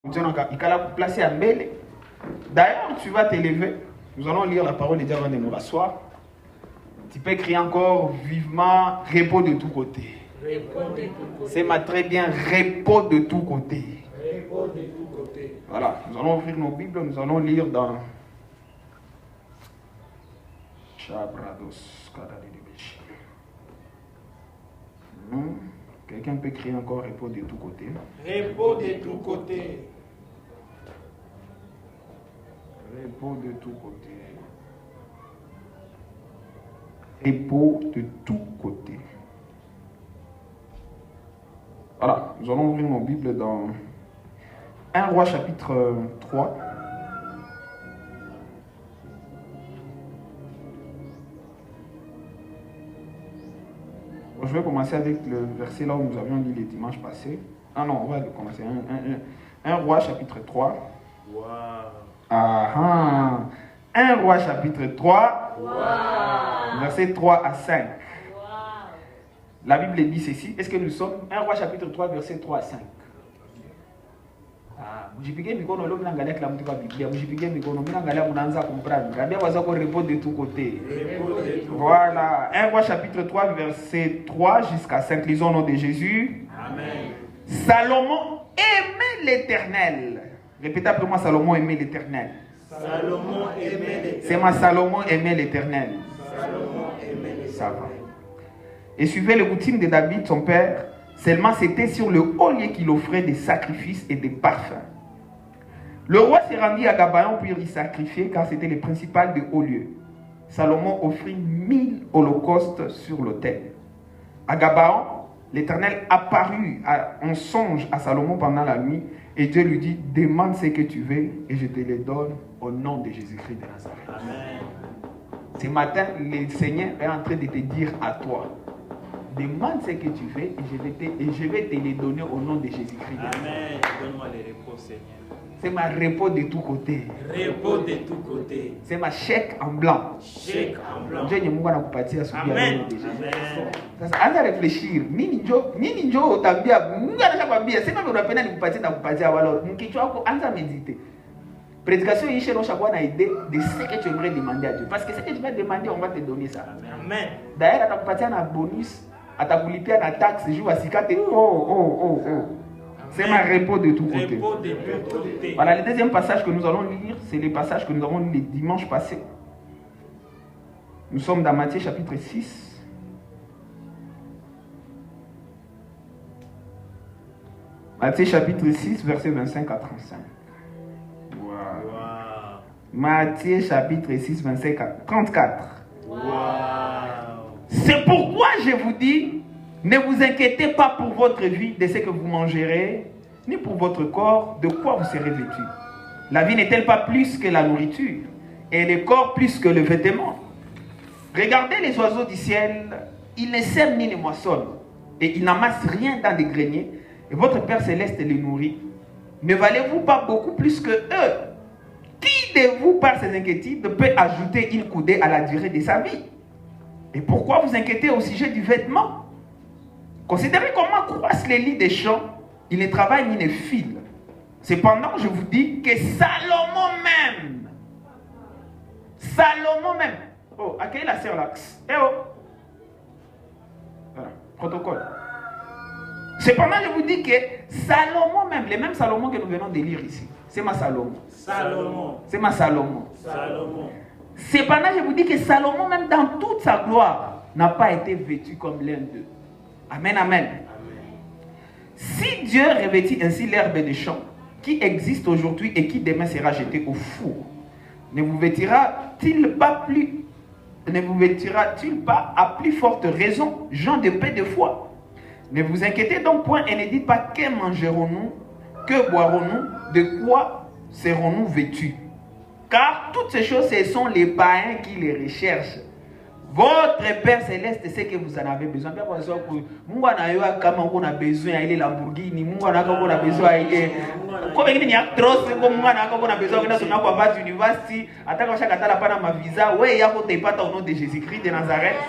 D'ailleurs, tu vas t'élever. Nous allons lire la parole de Dieu avant de nous rasseoir. Tu peux crier encore vivement repos de tous côtés. C'est très bien, repos de tous côtés. Voilà, nous allons ouvrir nos Bibles, nous allons lire dans Quelqu'un peut crier encore repos de tous côtés. Repos de tous côtés. Repos de tous côtés. Repos de tous côtés. Voilà, nous allons ouvrir nos Bibles dans 1 Roi chapitre 3. Je vais commencer avec le verset là où nous avions lu les dimanches passés. Ah non, on va commencer. 1 Roi chapitre 3. Wow. 1 Roi chapitre 3. Wow. Verset 3 à 5. Wow. La Bible dit ceci. Est-ce que nous sommes 1 Roi chapitre 3, verset 3 à 5. De tous côtés. Voilà. 1 Roi chapitre 3, verset 3 jusqu'à 5. Lisons au nom de Jésus. Amen. Salomon aimait l'Éternel. Répétez après moi, Salomon aimait l'Éternel. Salomon aimait l'Éternel. C'est ma Salomon aimait l'Éternel. Salomon aimait l'Éternel. Ça va. Et suivait les routines de David, son père. Seulement c'était sur le haut lieu qu'il offrait des sacrifices et des parfums. Le roi s'est rendu à Gabaon pour y sacrifier car c'était le principal des hauts lieux. Salomon offrit 1000 holocaustes sur l'autel. À Gabaon, l'Éternel apparut en songe à Salomon pendant la nuit et Dieu lui dit, demande ce que tu veux et je te le donne au nom de Jésus-Christ de Nazareth. Amen. Ce matin, le Seigneur est en train de te dire à toi, demande ce que tu veux et je vais te le donner au nom de Jésus-Christ. Amen. Donne-moi le repos, Seigneur. C'est ma repos de tous côtés. Repos de tous côtés. C'est ma chèque en blanc. Chèque en blanc. Dieu ne m'a pas parti à ce Amen. Sasa anza réfléchir. Nini njo utambia Mungu anashakwambia sema unapenda nikupatie na kupatia wala mkichwa wako anza méditer. Prédication ici on chaque na idée de ce que tu aimerais demander à Dieu parce que ce que tu vas demander on va te donner ça. Amen. D'ailleurs atakupatia na bonus, atakulipia na taxe jour asikate. C'est ma repos de tous côtés. Repos de tous côtés. Voilà, le deuxième passage que nous allons lire, c'est le passage que nous avons lu les dimanches passés. Nous sommes dans Matthieu chapitre 6. Matthieu chapitre 6, verset 25 à 35. Wow. Wow. Matthieu chapitre 6, 25 à 34. Wow. C'est pourquoi je vous dis, ne vous inquiétez pas pour votre vie de ce que vous mangerez, ni pour votre corps de quoi vous serez vêtu. La vie n'est-elle pas plus que la nourriture, et le corps plus que le vêtement? Regardez les oiseaux du ciel, ils ne sèment ni ne moissonnent, et ils n'amassent rien dans des greniers, et votre Père Céleste les nourrit. Ne valez-vous pas beaucoup plus que eux? Qui de vous, par ses inquiétudes, peut ajouter une coudée à la durée de sa vie? Et pourquoi vous inquiétez au sujet du vêtement? Considérez comment croissent les lits des champs. Ils ne travaillent ni ne filent. Cependant, je vous dis que Salomon même, oh, accueillez la sœur là. Eh oh. Voilà, protocole. Cependant, je vous dis que Salomon même, le même Salomon que nous venons de lire ici, c'est ma Salomon. Salomon. C'est ma Salomon. Salomon. Cependant, je vous dis que Salomon même dans toute sa gloire n'a pas été vêtu comme l'un d'eux. Amen, amen. Amen. Si Dieu revêtit ainsi l'herbe des champs, qui existe aujourd'hui et qui demain sera jetée au four, ne vous vêtira-t-il pas à plus forte raison, gens de paix de foi? Ne vous inquiétez donc point et ne dites pas que mangerons-nous, que boirons-nous, de quoi serons-nous vêtus? Car toutes ces choses, ce sont les païens qui les recherchent. Votre Père Céleste sait que vous en avez besoin. Bien sûr, Mungu anayua kama uko na besoin ya ile Lamborghini, Mungu anaka uko na besoin ya ile. Kwa wengine ni actros, kwa Mungu anaka uko na besoin kwenda soma kwa Harvard University, ataka shaka tala pana ma visa, wewe yako utaipata au nom de Jésus-Christ de Nazareth.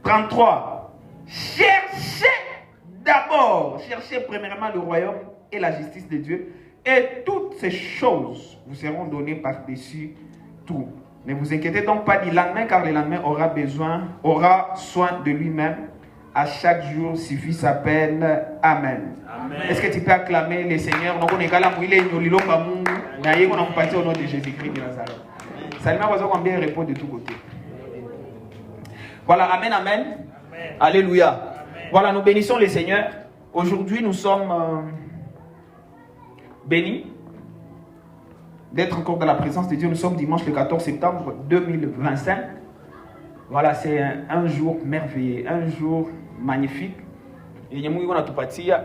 33. Cherchez d'abord, cherchez premièrement le royaume et la justice de Dieu, et toutes ces choses vous seront données par-dessus tout. Ne vous inquiétez donc pas du lendemain, car le lendemain aura soin de lui-même. À chaque jour suffit sa peine. Amen. Amen. Est-ce que tu peux acclamer le Seigneur? Donc on est là, il est au nom de Jésus-Christ de Nazareth. Salut, combien repos de tous côtés. Voilà, amen, amen. Amen. Alléluia. Amen. Voilà, nous bénissons le Seigneur. Aujourd'hui, nous sommes bénis d'être encore dans la présence de Dieu. Nous sommes dimanche le 14 septembre 2025. Voilà, c'est un jour merveilleux, un jour magnifique. Et nous avons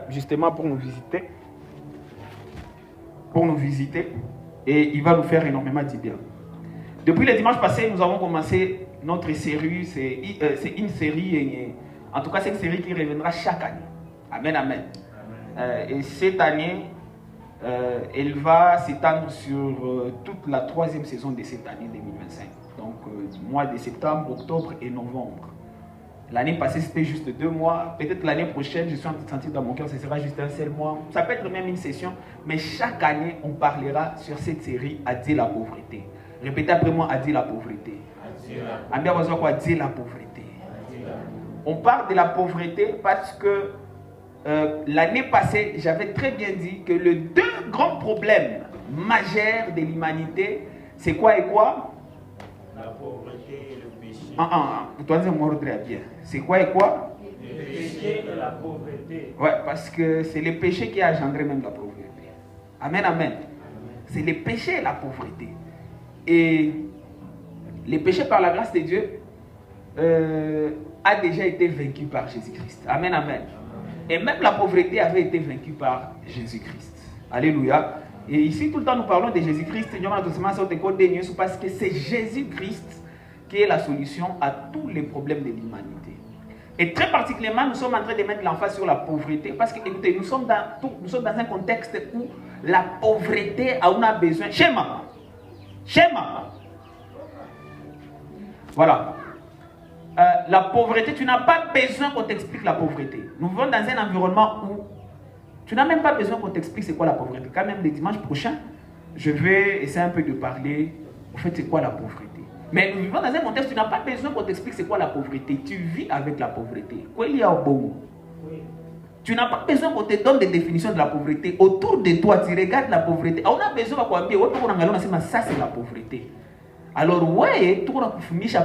justement pour nous visiter. Et il va nous faire énormément du bien. Depuis le dimanche passé, nous avons commencé notre série. C'est une série, en tout cas c'est une série qui reviendra chaque année. Amen, amen. Et cette année, elle va s'étendre sur toute la 3e saison de cette année 2025. Donc, mois de septembre, octobre et novembre. L'année passée, c'était juste 2 mois. Peut-être l'année prochaine, je suis en train de sentir dans mon cœur, ce sera juste un seul mois. Ça peut être même une session. Mais chaque année, on parlera sur cette série « Adieu la pauvreté ». Répétez après moi « Adieu la pauvreté ». Adieu la pauvreté. On parle de la pauvreté parce que l'année passée, j'avais très bien dit que les 2 grands problèmes majeurs de l'humanité, c'est quoi et quoi? La pauvreté et le péché. Bien. C'est quoi et quoi? Le péché et la pauvreté. Ouais, parce que c'est le péché qui a engendré même la pauvreté. Amen, amen. C'est le péché et la pauvreté. Et le péché, par la grâce de Dieu, a déjà été vaincu par Jésus-Christ. Amen, amen. Et même la pauvreté avait été vaincue par Jésus-Christ. Alléluia. Et ici, tout le temps, nous parlons de Jésus-Christ. Parce que c'est Jésus-Christ qui est la solution à tous les problèmes de l'humanité. Et très particulièrement, nous sommes en train de mettre l'emphase sur la pauvreté. Parce que, écoutez, nous sommes dans un contexte où la pauvreté a besoin. Schéma. Voilà. La pauvreté, tu n'as pas besoin qu'on t'explique la pauvreté. Nous vivons dans un environnement où tu n'as même pas besoin qu'on t'explique c'est quoi la pauvreté. Quand même, le dimanche prochain, je vais essayer un peu de parler, en fait, c'est quoi la pauvreté. Mais nous vivons dans un contexte où tu n'as pas besoin qu'on t'explique c'est quoi la pauvreté. Tu vis avec la pauvreté. Quoi il y a au bon? Tu n'as pas besoin qu'on te donne des définitions de la pauvreté. Autour de toi, tu regardes la pauvreté. On a besoin de quoi? Ça, c'est la pauvreté. Alors, ouais, tout le monde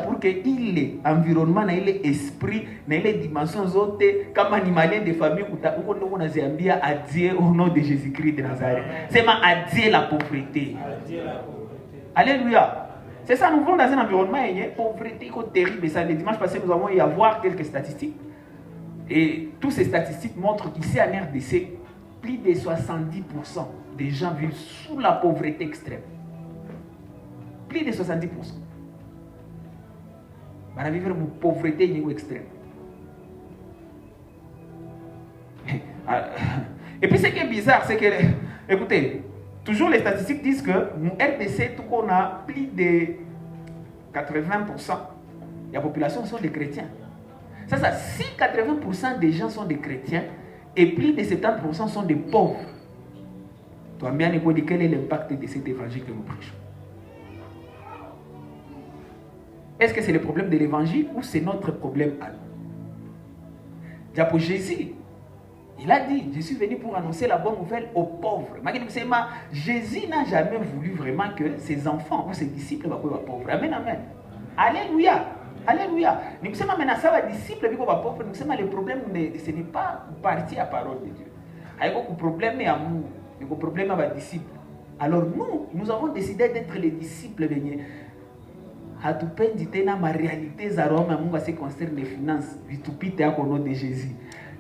pour que il est environnement, il est esprit, il est dimension autres, comme animalien de famille, on a dit à Dieu au nom de Jésus-Christ de Nazareth. C'est à Dieu la pauvreté. Alléluia. C'est ça, nous vivons dans un environnement, il y a une pauvreté terrible. Ça, le dimanche passé, nous avons eu à voir quelques statistiques. Et toutes ces statistiques montrent qu'ici en RDC, plus de 70% des gens vivent sous la pauvreté extrême. Plus de 70%. On va vivre une pauvreté extrême. Et puis ce qui est bizarre, c'est que, écoutez, toujours les statistiques disent que nous RDC, tout qu'on a plus de 80% de la population sont des chrétiens. Ça, si 80% des gens sont des chrétiens et plus de 70% sont des pauvres, toi bien écouter quel est l'impact de cet évangile que nous prêchons. Est-ce que c'est le problème de l'évangile ou c'est notre problème à nous? Pour Jésus, il a dit, je suis venu pour annoncer la bonne nouvelle aux pauvres. Jésus n'a jamais voulu vraiment que ses enfants ou ses disciples soient pauvres. Amen, amen. Alléluia. Alléluia. Nous sommes maintenant les disciples qui sont pauvres. Nous sommes le problème, ce n'est pas partir à la parole de Dieu. Il y a un problème à nous, il y a un problème à les disciples. Alors nous avons décidé d'être les disciples. Ma réalité, ce qui concerne les finances, au nom de Jésus.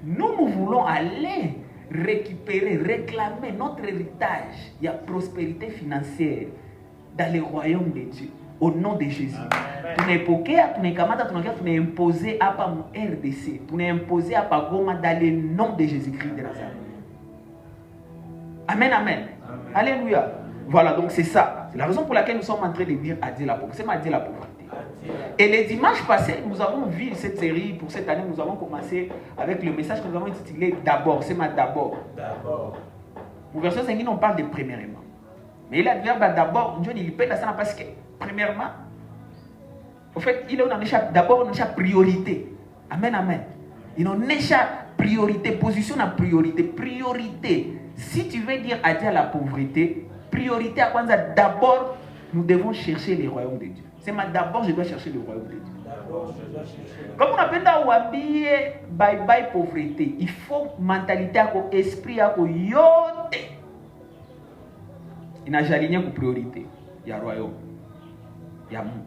Nous voulons aller récupérer, réclamer notre héritage. Il y a prospérité financière dans le royaume de Dieu. Au nom de Jésus. Tu n'es pas imposé à pas RDC. Tu n'es imposé à pas Goma dans le nom de Jésus-Christ de Nazareth. Amen, amen. Alléluia. Voilà, donc c'est ça. C'est la raison pour laquelle nous sommes en train de dire adieu la pauvreté. C'est adieu la pauvreté. Et les dimanches passés, nous avons vu cette série. Pour cette année, nous avons commencé avec le message que nous avons intitulé D'abord. C'est ma d'abord. D'abord. Au verset 5, on parle de premièrement. Mais il a dit d'abord, Dieu il paie la salle parce que premièrement, au fait, il est d'abord on a priorité. Amen, amen. Il a priorité, position à priorité. Priorité. Si tu veux dire adieu à la pauvreté, priorité à quoi d'abord, nous devons chercher le royaume de Dieu. C'est d'abord, je dois chercher le royaume de Dieu. D'abord, je dois chercher. Comme on appelle dans Wabi, bye bye pauvreté. Il faut mentalité, esprit, yote. Il n'a jamais aligné pour priorité. Il y a royaume. Il y a monde.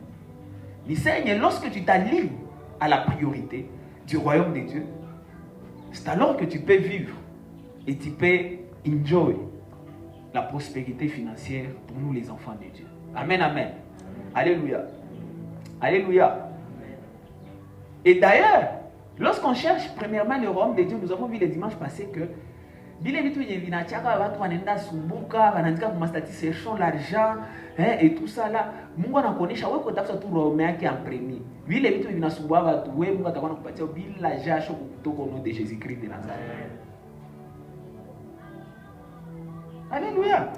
Mais Seigneur, lorsque tu t'alignes à la priorité du royaume de Dieu, c'est alors que tu peux vivre et tu peux enjoy la prospérité financière pour nous les enfants de Dieu. Amen, amen. Alléluia. Alléluia. Et d'ailleurs, lorsqu'on cherche premièrement le royaume de Dieu, nous avons vu les dimanches passés que l'argent et tout ça là, Mungu anakuonesha wewe kutafuta tu roho yake en premier. Vile vitu vinasumbua watu, wewe Mungu atakuwa anakupatia bila jasho kutoka au nom de Jésus-Christ de Nazareth. Alléluia.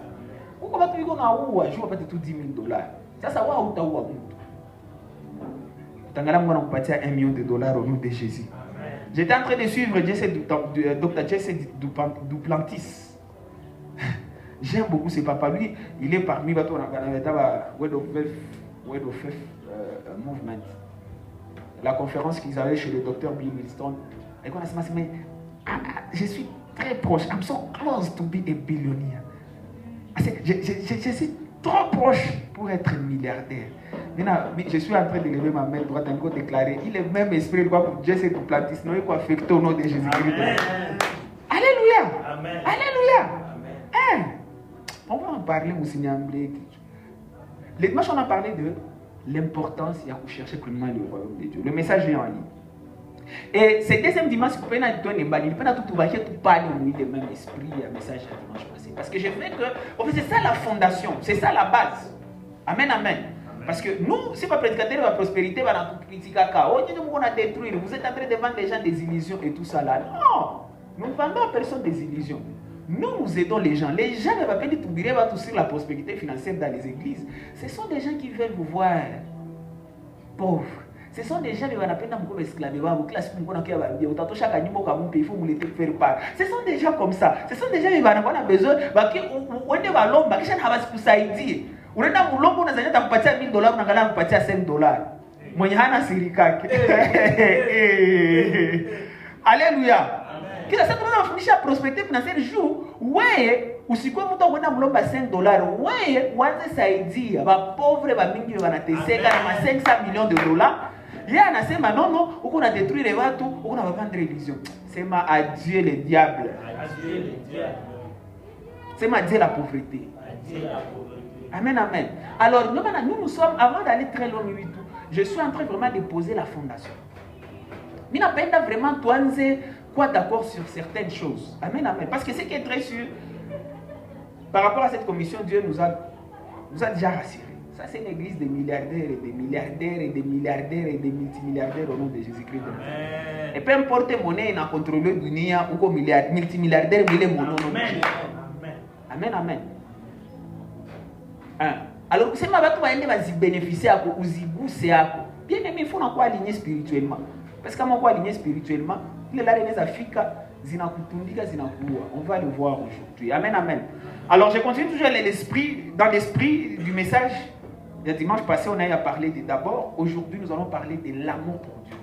Uko watu wiko na uwa, je wapate tu $10,000. Sasa wao utaua mtu. Utangala Mungu anakupatia $1 million au nom de Jésus. J'étais en train de suivre Dr. Jesse Duplantis. J'aime beaucoup ce papa. Lui, il est parmi les Word of Faith Movement. La conférence qu'ils avaient chez le docteur Bill Wilson. Et quand on a dit, je suis très proche. I'm so close to be a billionaire. Je suis trop proche pour être milliardaire. Maintenant, je suis en train de lever ma main droite et de déclarer, il est même esprit pour Jesse Duplantis, non, il faut affecter au nom de Jésus-Christ. Alléluia. Amen. Alléluia. Amen. On va en parler aussi. Les dimanches, on a parlé de l'importance de chercher premièrement le royaume de Dieu. Le message est en ligne. Et ce deuxième dimanche, il peut être tout parler le même esprit, un message dimanche passé. Parce que je veux que, en fait, c'est ça la fondation, c'est ça la base. Amen, amen. Parce que nous, si pas prédicateur de la prospérité, on a critiqué, on a détruit, vous êtes en train de vendre des gens des illusions et tout ça là. Non, nous ne vendons à personne des illusions. Nous aidons les gens. Les gens ne vont pas dire tout sur la prospérité financière dans les églises. Ce sont des gens qui veulent vous voir pauvres. Ce sont des gens qui vont apprendre à vous esclaver. Ce sont des gens comme ça. Ce sont des gens qui vont avoir besoin. Unaenda mulombo unazania takupatia $1,000 unaangalia kupatia $5. Mwenye hana sirikake. Alléluia. Kila sasa tunafundisha prospective financière jour, wewe usikuwe mtu unaenda mulomba $5. Wewe uanze saidia ba pauvre ba mingi wanateseka na ma $500 millions. Yeye anasema non, uko na détruire watu, uko na vendre illusion. Sema adieu le diable. Adieu le diable. Sema adieu la pauvreté. Adieu la pauvreté. Amen, amen. Alors, nous sommes, avant d'aller très loin, je suis en train vraiment de poser la fondation. Mais nous n'avons vraiment quoi d'accord sur certaines choses. Amen, amen. Parce que ce qui est très sûr, par rapport à cette commission, Dieu nous a déjà rassurés. Ça, c'est une église de milliardaires et de milliardaires et de milliardaires et de multimilliardaires au nom de Jésus-Christ. Et peu importe monnaie, il a contrôlé l'Unia ou comme multimilliardaires, il est mon nom. Amen. Amen, amen. Alors, c'est ma batu va bénéficier à vous, bien aimé, il faut encore aligner spirituellement. Parce que moi, aligner spirituellement, il est là, les Africains, on va le voir aujourd'hui. Amen, amen. Alors, je continue toujours dans l'esprit du message. Le dimanche passé, on a parlé de d'abord. Aujourd'hui, nous allons parler de l'amour pour Dieu.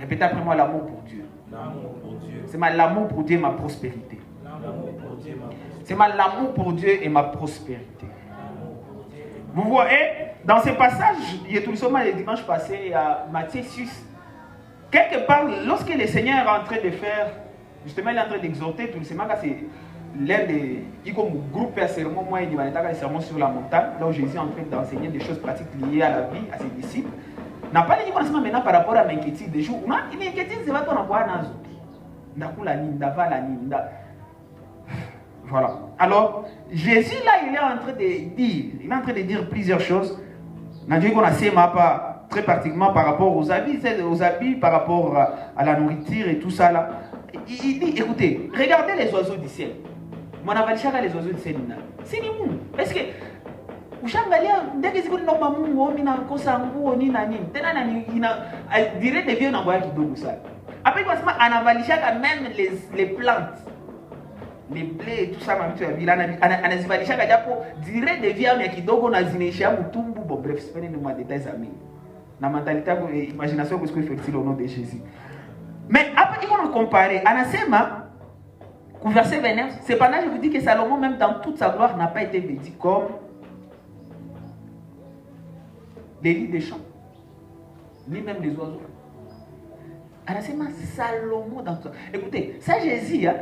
Répétez après moi, l'amour pour Dieu. L'amour pour Dieu. C'est l'amour pour Dieu et ma prospérité. L'amour pour Dieu et ma prospérité. C'est l'amour pour Dieu et ma prospérité. Vous voyez, dans ce passage, il y a tout simplement le dimanche passé, à Matthieu 6, quelque part, lorsque le Seigneur est en train de faire, justement, il est en train d'exhorter, tout simplement, c'est l'un des, comme groupe à sermon, moi, il y a des sermons sur la montagne, là où Jésus est en train d'enseigner des choses pratiques liées à la vie, à ses disciples. N'a pas dit qu'on maintenant par rapport à l'inquiétude des jours. Il inquiétude, c'est pas ton envoi dans voilà. Alors, Jésus là, il est en train de dire plusieurs choses. N'a dit qu'on a ces mapas très particulièrement par rapport aux habits, par rapport à la nourriture et tout ça là. Il dit, écoutez, regardez les oiseaux du ciel. Mon avalishaka les oiseaux du ciel. C'est ni mou. Est-ce que ushangalia ndege ziko noma mungu mina kosa nguo ni nani tena nani ina dire de vieux n'envoyer kidogo ça. Après quoi ça anavalishaka même les plantes. Les blés et tout ça mamitu ya vila anazivalishaka japo dire de vieux ya kidogo na zinaisha mutumbu bon bref c'est pas ni ma détails ça mais na mentalité imagination parce que fertile au nom de Jésus. Mais après il faut comparer anasema verset 29 cependant je vous dis que Salomon même dans toute sa gloire n'a pas été béni comme les lits des champs, ni même les oiseaux. Alors c'est ma Salomon dans tout ça. Écoutez, ça Jésus, hein,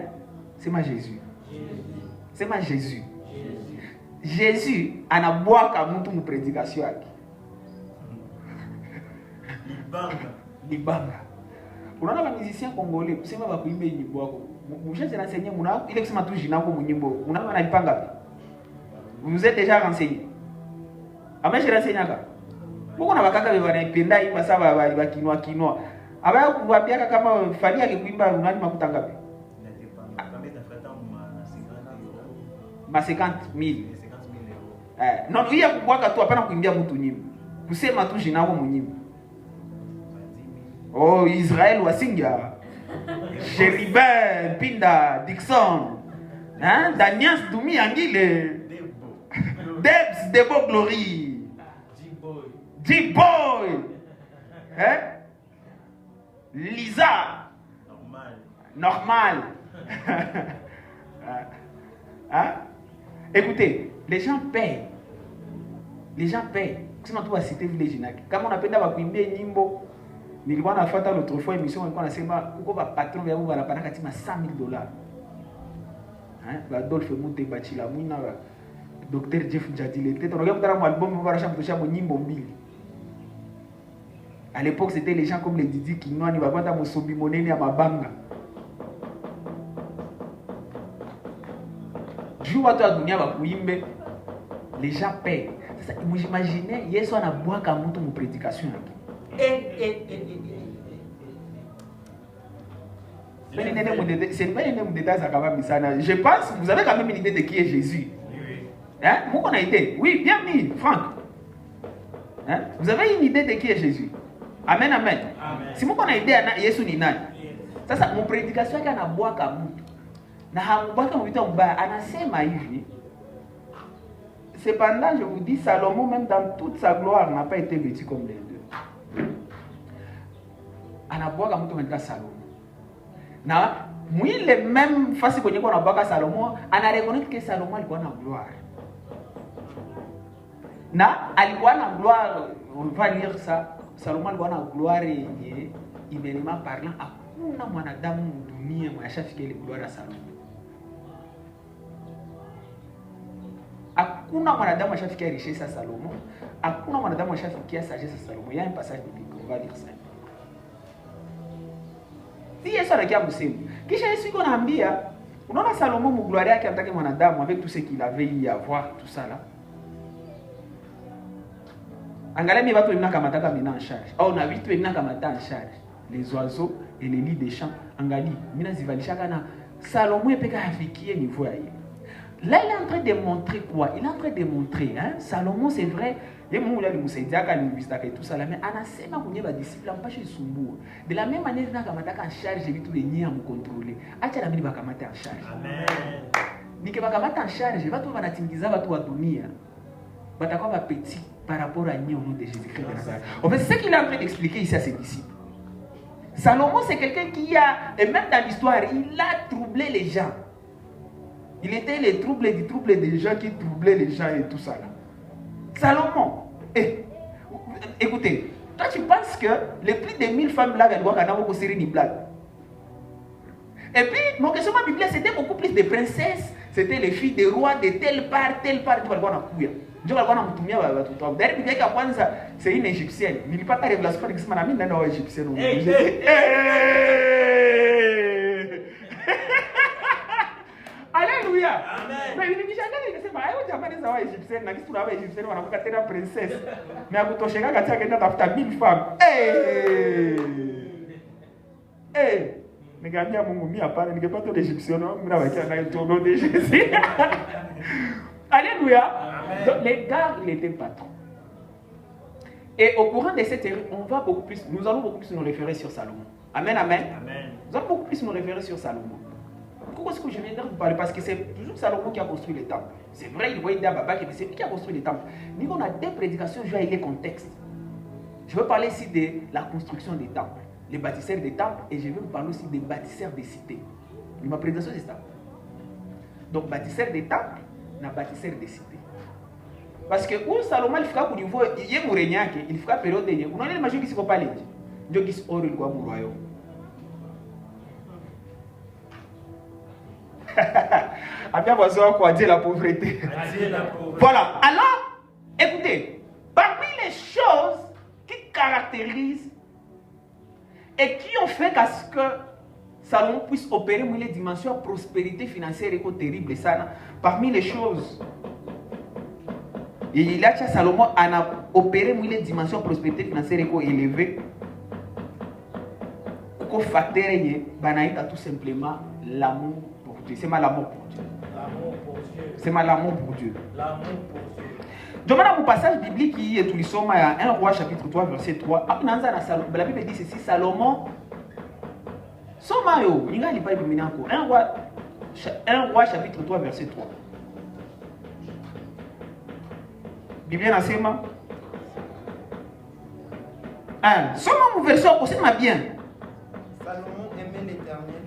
c'est ma Jésus. C'est ma Jésus. Jésus, en a boire comme toute prédication. Libanga. Pour un musicien congolais, c'est ma kuimba nyimbo. Vous êtes renseigné, il est que c'est ma touche jinako nyimbo. Vous êtes déjà renseigné. Amen, je renseigne là. Pourquoi on a bakaka banaipenda imba saba bakinwa abaya kuwapiaka kama fali yake kuimba unani makuta ngapi ma 50,000 non iya kukwaka tu hapana kuimbia mtu nyimbo kusema tu jina wako munyimbo oh Israel wasinga Cherubin Pinda Dixon hein Daniels Dumi Angile Debs Debo Glory D-Boy, hein? Lisa, normal. Hein? Écoutez, les gens payent. Les gens payent. Sinon, tu vas citer les gens. Comme on appelle d'abord Quimbe Nimbo, mais on a fait l'autre fois émission et on a dit pourquoi va patron va vous la payer $100,000. Hein? Adolphe Mouté Bachila Mouina, Docteur Jeff Jadilete. On regarde mon album, on va acheter mon Nimbo Mille. À l'époque, c'était les gens comme les Didi qui n'ont pas de Mosobi Monene à Mabanga. Les gens paient. Vous imaginez, hier soir, on a boire comme une prédication. C'est pas une détail, ça quand même. Je pense, vous avez quand même une idée de qui est Jésus. Hein? Où qu'on a été? Oui, bien mis, Franck. Hein? Vous avez une idée de qui est Jésus? Amen, amen. Si vous avez une idée de Jésus ni nani? Sasa mon prédication kana bwaka mtu. Na hambwaka mtu mbaya anasema hivi. Cependant, je vous dis, Salomon, même dans toute sa gloire, n'a pas été vêtu comme les deux. Anabwaka mtu mwenye Salomon. Na mwile même fasi kwenye kwa anabwaka Salomon, ana reconnaître que Salomon alikuwa na gloire. Na alikuwa na gloire, on va lire ça. Salomon alikuwa na gloire yenye humainement parlant, hakuna mwanadamu dunia mwashafikia ile gloire ya Salomon. Hakuna mwanadamu ashafikia richesse ya Salomon, hakuna mwanadamu ashafikia sagesse ya Salomon. Il y a un passage biblique, on va lire ça. Si Yesu anakia msemo, kisha Yesu iko naambia, unaona Salomon mu gloire yake anataka mwanadamu avec tout ce qu'il avait eu à voir tout ça là. Angalia mi watu wengi kamataka mina en charge. Au na vitu wengi kamata en charge. Les oiseaux et les lits des champs. Angali, mina zivalishaka na Salomon epeka afikie niveau ya yeye. Là, il est en train de montrer quoi? Il est en train de montrer, hein? Salomon, c'est vrai, les mots là, les moussédiaka, les visitaka et tout ça, mais anasema kwenye ba disciple ampache sumbua. De la même manière, na kamataka en charge, j'ai vu tous les niais à me contrôler. Acha na mimi bakamata en charge. Amen. Nike bakamata en charge, watu wanatingiza watu wa dunia. Batakuwa ba petit par rapport à niais au nom de Jésus-Christ de Nazareth. En fait, c'est ce qu'il est en train d'expliquer ici à ses disciples. Salomon, c'est quelqu'un qui a, et même dans l'histoire, il a troublé les gens. Il était les troubles des gens qui troublaient les gens et tout ça là. Salomon, écoutez, toi tu penses que les plus de 1000 femmes là viennent voir qu'on a beaucoup serré ni blague. Et puis, mon question ma Bible, c'était beaucoup plus de princesses, c'était les filles des rois de telle part, tu vas le voir en couille. Je vais le voir en moutumia, d'ailleurs, c'est une égyptienne. Il n'y a pas de révélation, parce que c'est une égyptienne. Alléluia. Alléluia. Amen. Mais il dit jamais, c'est pas un jamani za wa égyptienne, na kitu na wa égyptienne wanakuwa tena princesse. Mais akutosheka katia kenda tafuta 1000 femmes. Eh. Nikamwambia Mungu mimi hapana, ningepata l'Égyptien mimi na wakia na tono de Jésus. Alléluia. Donc les gars, il était patron. Et au courant de cette série, nous allons beaucoup plus nous référer sur Salomon. Amen, amen. Amen. Nous allons beaucoup plus nous référer sur Salomon. Pourquoi est-ce que je viens de vous parler? Parce que c'est toujours Salomon qui a construit les temples. C'est vrai, il voyait Baba, mais c'est lui qui a construit les temples. Nous, on a des prédications, je vais aller les contextes. Je vais parler ici de la construction des temples, les bâtisseurs des temples, et je vais vous parler aussi des bâtisseurs des cités. Ma prédication, c'est ça. Donc, bâtisseurs des temples, na bâtisseurs des cités. Parce que où Salomon il fera au niveau il est mourenyake il fera période de on a les magies qui se pas les Dieu qui ore le quoi royaume. A bien besoin quoi dire la pauvreté. Voilà. Alors écoutez, parmi les choses qui caractérisent et qui ont fait qu'à ce que Salomon puisse opérer les dimensions de prospérité financière et terrible ça, parmi les choses et il a Salomon a opéré les dimensions de prospérité financière élevée. Le facteur est tout simplement l'amour pour Dieu. C'est mal l'amour pour Dieu. C'est mal l'amour pour Dieu. L'amour pour Dieu. Je vais vous passage biblique qui est tout le somme à 1 roi chapitre 3 verset 3. La Bible dit ceci, Salomon Somayo, il n'y a pas de 1 roi chapitre 3 verset 3. Bible nasema soma mu version osema bien. Salomon aimait l'Éternel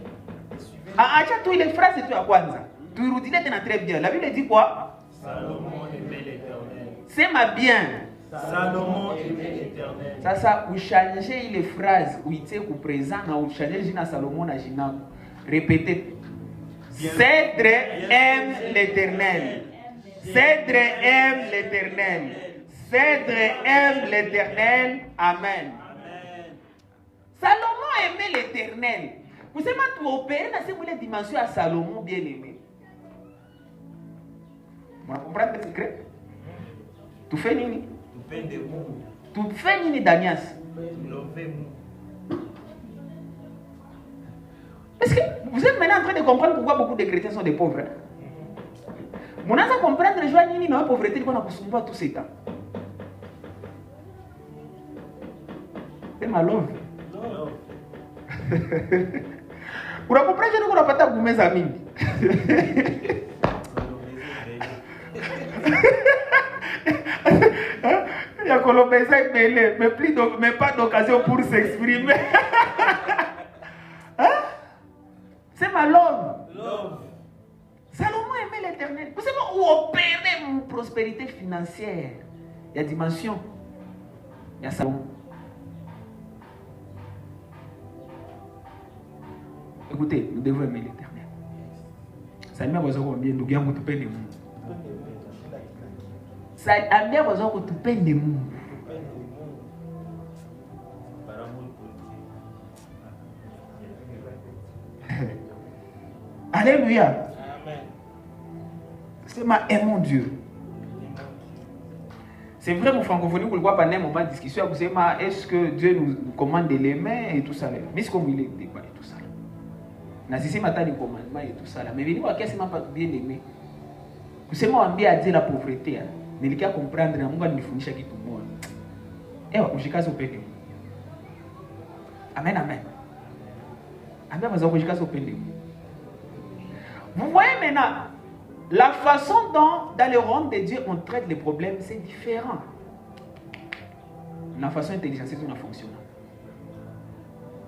et suivait Acha tu ile phrase tu ya kwanza. Tu irudile tena très bien. La Bible dit quoi? Salomon aimait l'Éternel. Sema bien. Salomon aimait l'Éternel. Sasa uchanger ile phrase uite ku présent na uchanger jina Salomon na jina. Répétez. Cèdre aime l'Éternel. Cèdre aime l'Éternel. Cèdre aime l'Éternel. Amen. Salomon aimait l'Éternel. Vous savez, tu opères dans cette dimension à Salomon bien aimé. Vous comprenez le secret? Tu fais nini? Tu fais nini Danias? Est-ce que vous êtes maintenant en train de comprendre pourquoi beaucoup de chrétiens sont des pauvres? Vous n'avez pas comprendre les nini dans la pauvreté qu'on a consommé tout ce temps. C'est malheureux. Vous comprenez que nous n'avons pas de mes amis. Il y a Colombesa et Belé, mais pas d'occasion pour s'exprimer. C'est malheureux. Salomon aimait l'Éternel. Vous savez où opérer une prospérité financière? Il y a dimension. Il y a Salomon. Écoutez, nous devons aimer l'Éternel. Ça ne m'a pas bien nous gagnons tout peine de monde. Ça a bien besoin que tout peine de monde. Alléluia. C'est ma aimons Dieu. C'est vrai, mon francophonie, vous le voyez pendant un moment de discussion, vous savez, est-ce que Dieu nous commande de l'aimer et tout ça? Mais c'est comme il est débat et tout ça. Nazisi matin du commandement et tout ça. Mais venez voir qu'est-ce que pas bien aimé. Vous savez, moi, on dit à dire la pauvreté. Mais il faut comprendre, on va nous fournir chaque tout le monde. Et on va jusqu'à ce péché. Amen, amen. Amen, on va jusqu'à ce péché. Vous voyez maintenant, la façon dont, dans le royaume de Dieu, on traite les problèmes, c'est différent. La façon intelligente, c'est une fonction.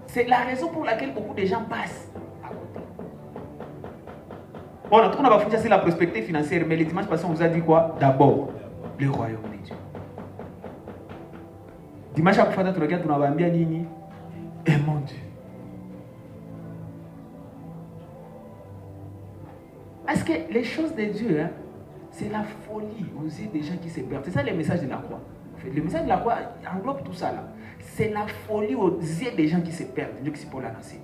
C'est la raison pour laquelle beaucoup de gens passent à côté. Bon, on a fait la prospérité financière, mais les dimanches passés, on vous a dit quoi? D'abord, le royaume de Dieu. Dimanche à fois, tu regardes, on a bien dit, aimons Dieu. Parce que les choses de Dieu, hein, c'est la folie aux yeux des gens qui se perdent. C'est ça le message de la croix. Le message de la croix englobe tout ça là. C'est la folie aux yeux des gens qui se perdent. Dieu qui s'est pour la nation.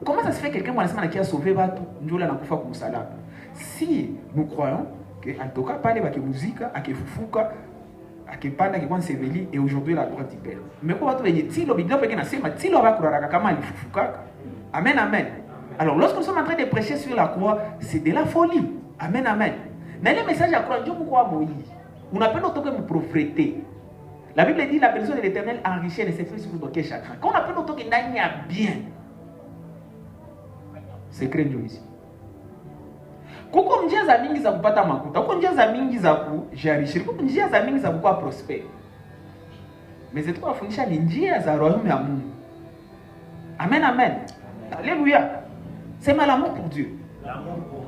Comment ça se fait quelqu'un qui a sauvé Batou, Njola Nakufa comme ça là? si nous croyons que, en tout cas, parler avec musique, avec fufuka, avec panda, avec nseveli, et aujourd'hui la droite du Père. Mais quoi, tu veux dire, si l'obédience peut gagner, si l'on va courir à comment il fufuka, amen, amen. Alors, lorsque nous sommes en train de prêcher sur la croix, c'est de la folie. Amen, amen. Dans les messages à croix, Dieu pourquoi Moïse. On appelle autant que me prophéter. La Bible dit la personne de l'Éternel enrichit et se fait sur le chacun. Quand on appelle autant que n'y a bien, c'est craint Dieu ici. Kuko njia za mingi za kupata makuta, kuko njia za mingi za kujarishiri, kuko njia za mingi za kuwa prosper. Mais c'est quoi fundisha ni njia za royaume ya Mungu. Amen, amen. Alléluia. C'est mal amour pour Dieu.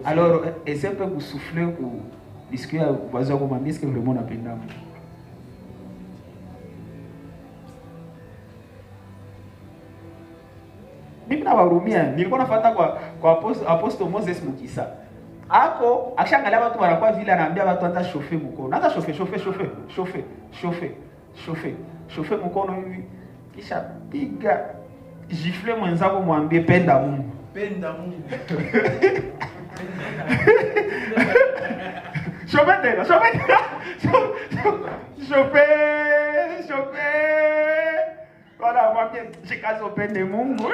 Alors, essaie un peu de souffler pour discuter avec vos voisins comment est-ce que vraiment on appelle d'amour. Mimi na warumia, nilikuwa nafuata kwa apostle Moses Mukisa. Ako akishangalia watu wanakuwa vile anaambia watu hata chauffer mkono. Hata chauffer mkono hivi. Kisha piga gifle mwenzako mwambie penda Mungu. Penda Mungu. Chauffer. Voilà, moi j'ai qu'à pende Mungu.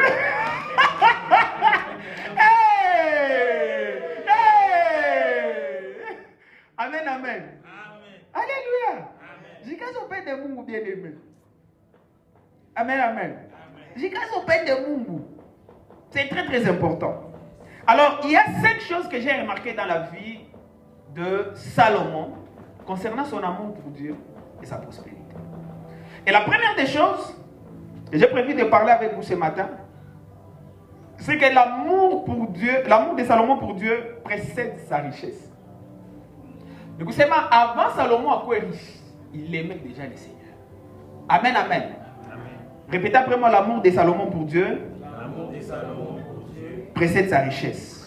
Amen, amen. Alléluia. J'ai qu'à pende Mungu bien aimé. Amen, amen. J'ai qu'à pende Mungu. C'est très très important. Alors, il y a 5 choses que j'ai remarquées dans la vie de Salomon concernant son amour pour Dieu et sa prospérité. Et la première des choses, et j'ai prévu de parler avec vous ce matin, c'est que l'amour pour Dieu, l'amour de Salomon pour Dieu précède sa richesse. Du coup, c'est avant Salomon à quoi riche, il aimait déjà le Seigneur. Amen, amen. Répétez après moi, l'amour de Salomon pour Dieu précède sa richesse.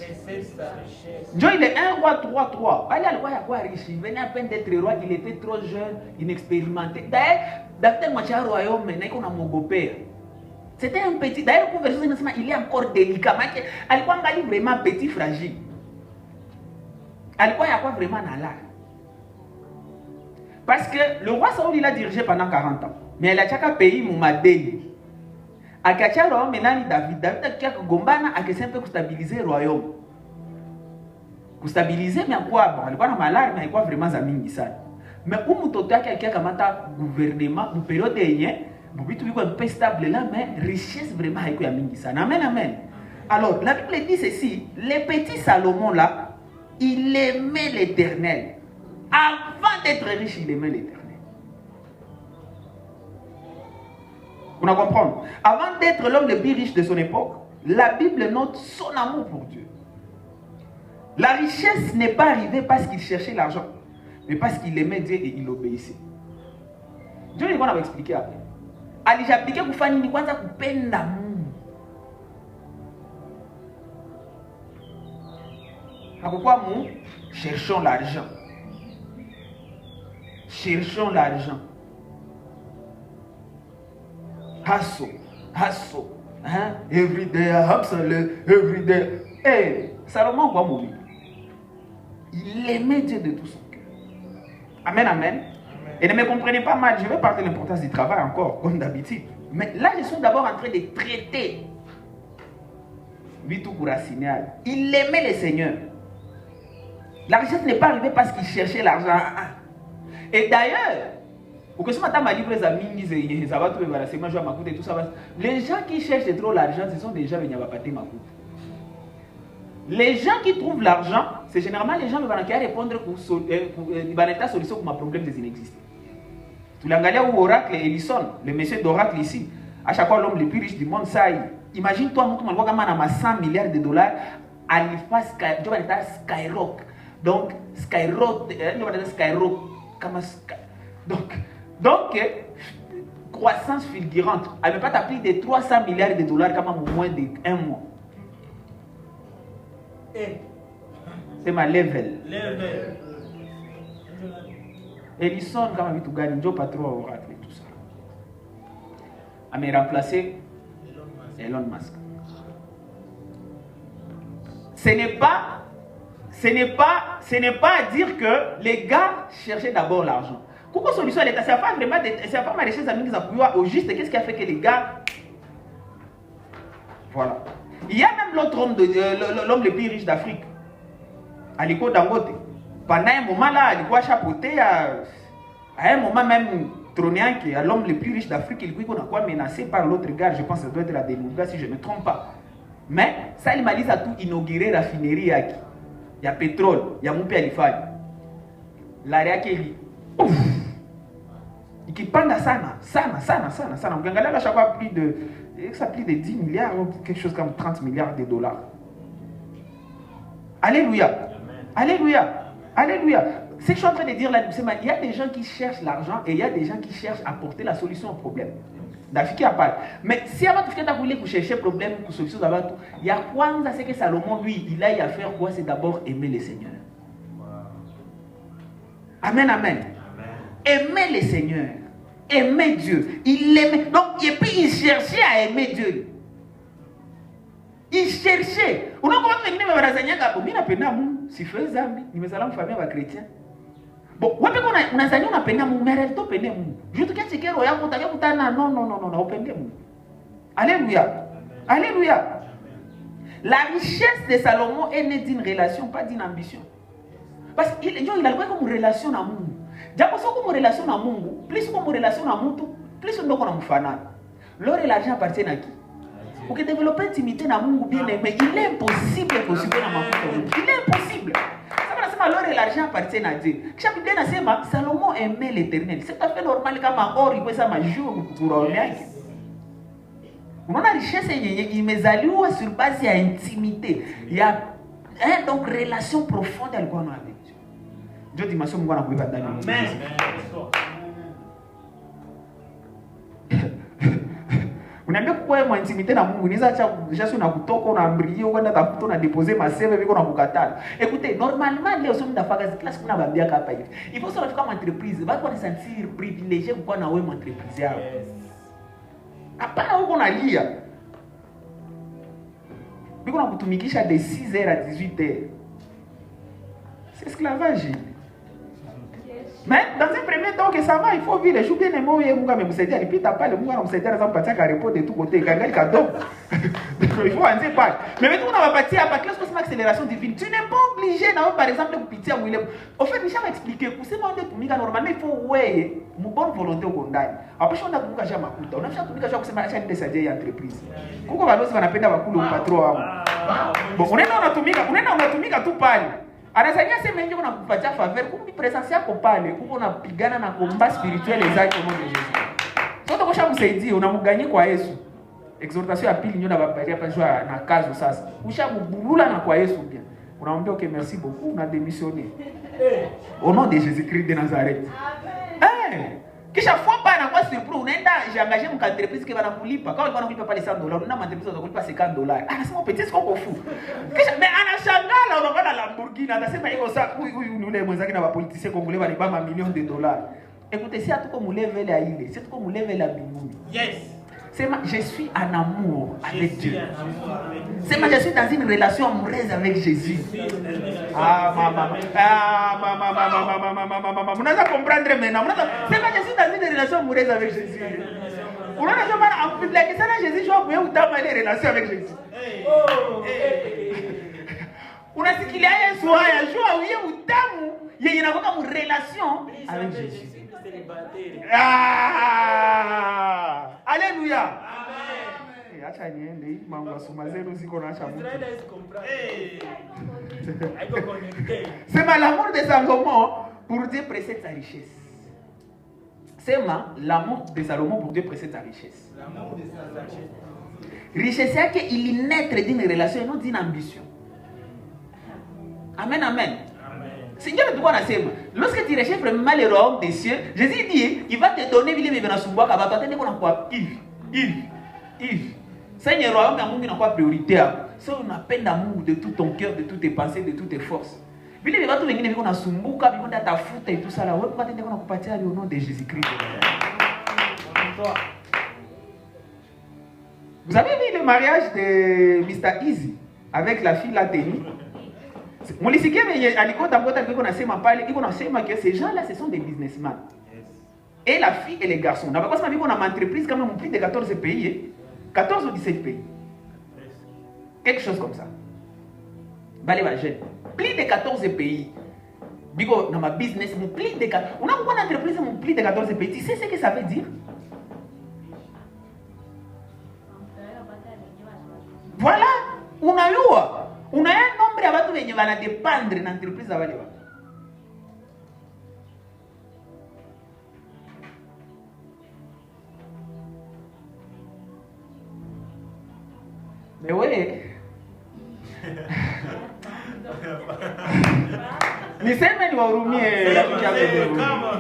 Dieu, il est un roi 3-3. Allez, le roi, il a quoi riche? Il venait à peine d'être roi, il était trop jeune, inexpérimenté. D'ailleurs, dans le royaume, maintenant, on a mon beau-père. C'était un petit. D'ailleurs, pour verser il est encore délicat. Alikuwa ngali vraiment petit, fragile. Alikuwa yakwa vraiment nala. Parce que le roi Saoul, il a dirigé pendant 40 ans. Mais il a chaque pays, Moumadeli. Akacha royaume, maintenant, David a chaque gombana, a que simple pour stabiliser le royaume. Pour stabiliser, mais à quoi? Bon, alikuwa na malari, mais alikuwa vraiment zamingi sana. Mais où mutoto quelqu'un qui a gouvernement, une période dernière, vous pouvez un peu stable là, mais richesse vraiment avec la mingi sana. Amen, amen. Alors, la Bible dit ceci, le petit Salomon là, il aimait l'Éternel. Avant d'être riche, il aimait l'Éternel. Vous comprenez? Avant d'être l'homme le plus riche de son époque, la Bible note son amour pour Dieu. La richesse n'est pas arrivée parce qu'il cherchait l'argent, mais parce qu'il aimait Dieu et il obéissait. Dieu il va expliquer après. Ali j'appliquais pour faire ni kwanza kupenda Mungu. Pourquoi nous cherchons l'argent? Cherchons l'argent. Hustle, hein? Every day, hustle, every day. Hey, Salomon va mourir. Il aimait Dieu de tout son cœur. Amen, amen. Et ne me comprenez pas mal, je vais parler de l'importance du travail encore, comme d'habitude. Mais là, je suis d'abord en train de traiter Vitou Kourassignal. Il aimait le Seigneur. La richesse n'est pas arrivée parce qu'il cherchait l'argent. Et d'ailleurs, les gens qui cherchent trop l'argent, ce sont des gens qui n'ont pas de makuta. Les gens qui trouvent l'argent, c'est généralement les gens qui répondre pour une solution pour un problème des inexistants. Tu l'as regardé au oracle Ellison, le monsieur d'oracle ici. À chaque fois, l'homme le plus riche du monde, ça y est. Imagine-toi, nous avons 100 milliards de dollars à l'espace Skyrock. Donc, Skyrock. Donc, croissance fulgurante. Elle ne peut pas plus de 300 milliards de dollars comme en moins d'un mois. C'est ma level. Ellison, quand même, tu gagnes, je pas trop oracle et tout ça. Elle m'a remplacé Elon Musk. Ce ce n'est pas à dire que les gars cherchaient d'abord l'argent. Pourquoi solution à l'État? C'est pas vraiment c'est pas ma recherche amis qui a au juste. Qu'est-ce qui a fait que les gars. Voilà. Il y a même l'autre homme, l'homme le plus riche d'Afrique. Aliko Dangote. Pendant un moment là, Aliko a chapeauté à un moment même trônant qui est l'homme le plus riche d'Afrique. Il dit qu'on a quoi menacé par l'autre gars. Je pense que ça doit être la Delouga si je ne me trompe pas. Mais ça, il m'a dit à tout inauguré raffinerie. Il y a pétrole, il y a mon pays Alifani. L'arrière qui est qui panda sana. On gagne à chaque fois plus de 10 milliards, quelque chose comme 30 milliards de dollars. Alléluia. Alléluia. Alléluia. Ce que je suis en train de dire là, il y a des gens qui cherchent l'argent et il y a des gens qui cherchent à apporter la solution au problème. D'Afrique à part. Mais si avant tout ce que tu as voulu chercher problème pour solution d'abord, il y a quoi, c'est que Salomon, lui, il a à faire quoi? C'est d'abord aimer le Seigneur. Amen, amen. Aimer le Seigneur. Aimer Dieu. Il aimait. Donc, et puis il cherchait à aimer Dieu. Il cherchait. On a comment venir me renseigner quand on a peine à mon si fait zambi, il me salam famille avec chrétien. Bon, on a zani on a peine à mon mais elle to peine mon. Je te dis que roya ko ta non on peine mon. Alléluia. Alléluia. La richesse de Salomon est née d'une relation, pas d'une ambition. Parce qu'il a quoi comme relation à Mungu. Japo so comme relation à Mungu, plus comme relation à Mutu, plus on doit mfana. L'or et l'argent appartiennent à qui? Pour que développer intimité dans Mungu bien aimé, il est impossible de possible dans Mungu. Il est impossible. Ça va l'or et l'argent appartiennent à Dieu. Chaque bien à Salomon aimait l'Éternel. C'est tout à fait normal comme un or, il peut ça jour pour remettre. On a la richesse il me salue sur base de intimité. Il y a donc relation profonde avec Dieu. Dieu dit, ma soeur, moi, je ne peux pas donner. Amen. Unaambia kwa mwa intimité na Mungu niza acha jasho na kutoka na mbrio kwenda tafuta na déposer ma save biko na kukatala. Écoutez, normalement leo somo ndafaka classe kuna bambia hapa hivi. Il faut savoir kama entreprise, watu wana sentir privilégié kwa na wewe entreprise yao. Hapana huko nalia. Biko na kutumikisha de 6h à 18h. C'est esclavage. Mais dans un premier temps, que ça va, il faut vivre. Je suis bien aimé, Mungu amemsaidia, alipita pale, Mungu anamsaidia anampatia karepo de tout côté, gangali cadeau. Il faut en dire pas. Mais maintenant on va partir à partir de l'accélération divine. Tu n'es pas obligé par exemple de pitié à William. En fait, je vais m'expliquer pour ces moments de tumika normalement il faut ouais, mon bonne volonté au condamné. Après on a tumika ja makuta. On a tumika ja kusema acha nende sadia entreprise. Kuko balozi wanapenda wakulu mpatro wao. Bon, unatumika tu pale. Anasaidia sema nje kuna kupatia faveur, kumbi presence yako pale, kuko unapigana na combat spirituel exact au nom de Jésus. Sote kwa msaidia unamganyia kwa Yesu. Exhortation ya pili ndio nababaria hapa jua na kazo sasa. Ushamburula na kwa Yesu pia. Unamwambia okay merci beaucoup, on a démissionné. Au nom de Jésus-Christ de Nazareth. Amen. Kisha fois pas na kwa surprise unaenda jiengager mu entreprise qui va nakulipa. Kama walikuwa nakulipa pale $100, unaenda entreprise watakulipa $50. Anasema petit siko kofu. Kisha mais anashangala unaona Lamborghini anasema iko sasa huyu yule mwenzake na wapoliticiens congolais walibama millions de dollars. Écoutez, si hatuko mu level ya ile, si hatuko mu level ya mbinguni. Yes. Sema je suis en amour avec Dieu. Sema je suis dans une relation amoureuse avec Jésus. Ah maman. Mnaanza comprendre maintenant. Sema je suis dans une relation amoureuse avec Jésus. Unaona kama amfidlaki sana Jésus joa kuye utama ile relation avec Jésus. Unasikilia Yesu haya joa uye utamu yeye inakoka mu relation avec Jésus. Ah! Alléluia. Amen. Acha niende hii mambo ya suma zenu ziko na acha mtu. Sema l'amour de Salomon pour Dieu précède sa richesse. Sema l'amour de Salomon pour Dieu précède sa richesse. L'amour de sa richesse. Richesse yake il naître d'une relation et non d'une ambition. Amen, amen. Seigneur, tu vois, lorsque tu recherches vraiment le royaume des cieux, Jésus dit, il va te donner, il va te donner, Seigneur, le royaume d'amour n'a pas priorité. Si on a peine d'amour de tout ton cœur, de toutes tes pensées, de toutes tes forces. Il va tout venir, il va sumbuka, il va ta foute et tout ça là. Pourquoi tu vas partir au nom de Jésus-Christ? Vous avez vu le mariage de Mr. Easy avec la fille Latini? Mulisikia venye alikota mbota iko nasema pale, iko nasema que ces gens là ce sont des businessmen. Et la fille et les garçons. Na bakosema biko na entreprise quand même plus de 14 pays, 14 ou 17 pays. Quelque chose comme ça. Bale ba jeune. Plus de 14 pays. Biko na ma business mon plus de 14. On a une entreprise mon plus de 14 pays. Tu sais ce que ça veut dire? Voilà, unayua. Unaya nombre ya watu wenye wana dependre na entreprise za wale watu. Mais ouais. Niseme niwahurumie rafiki yangu. Kama.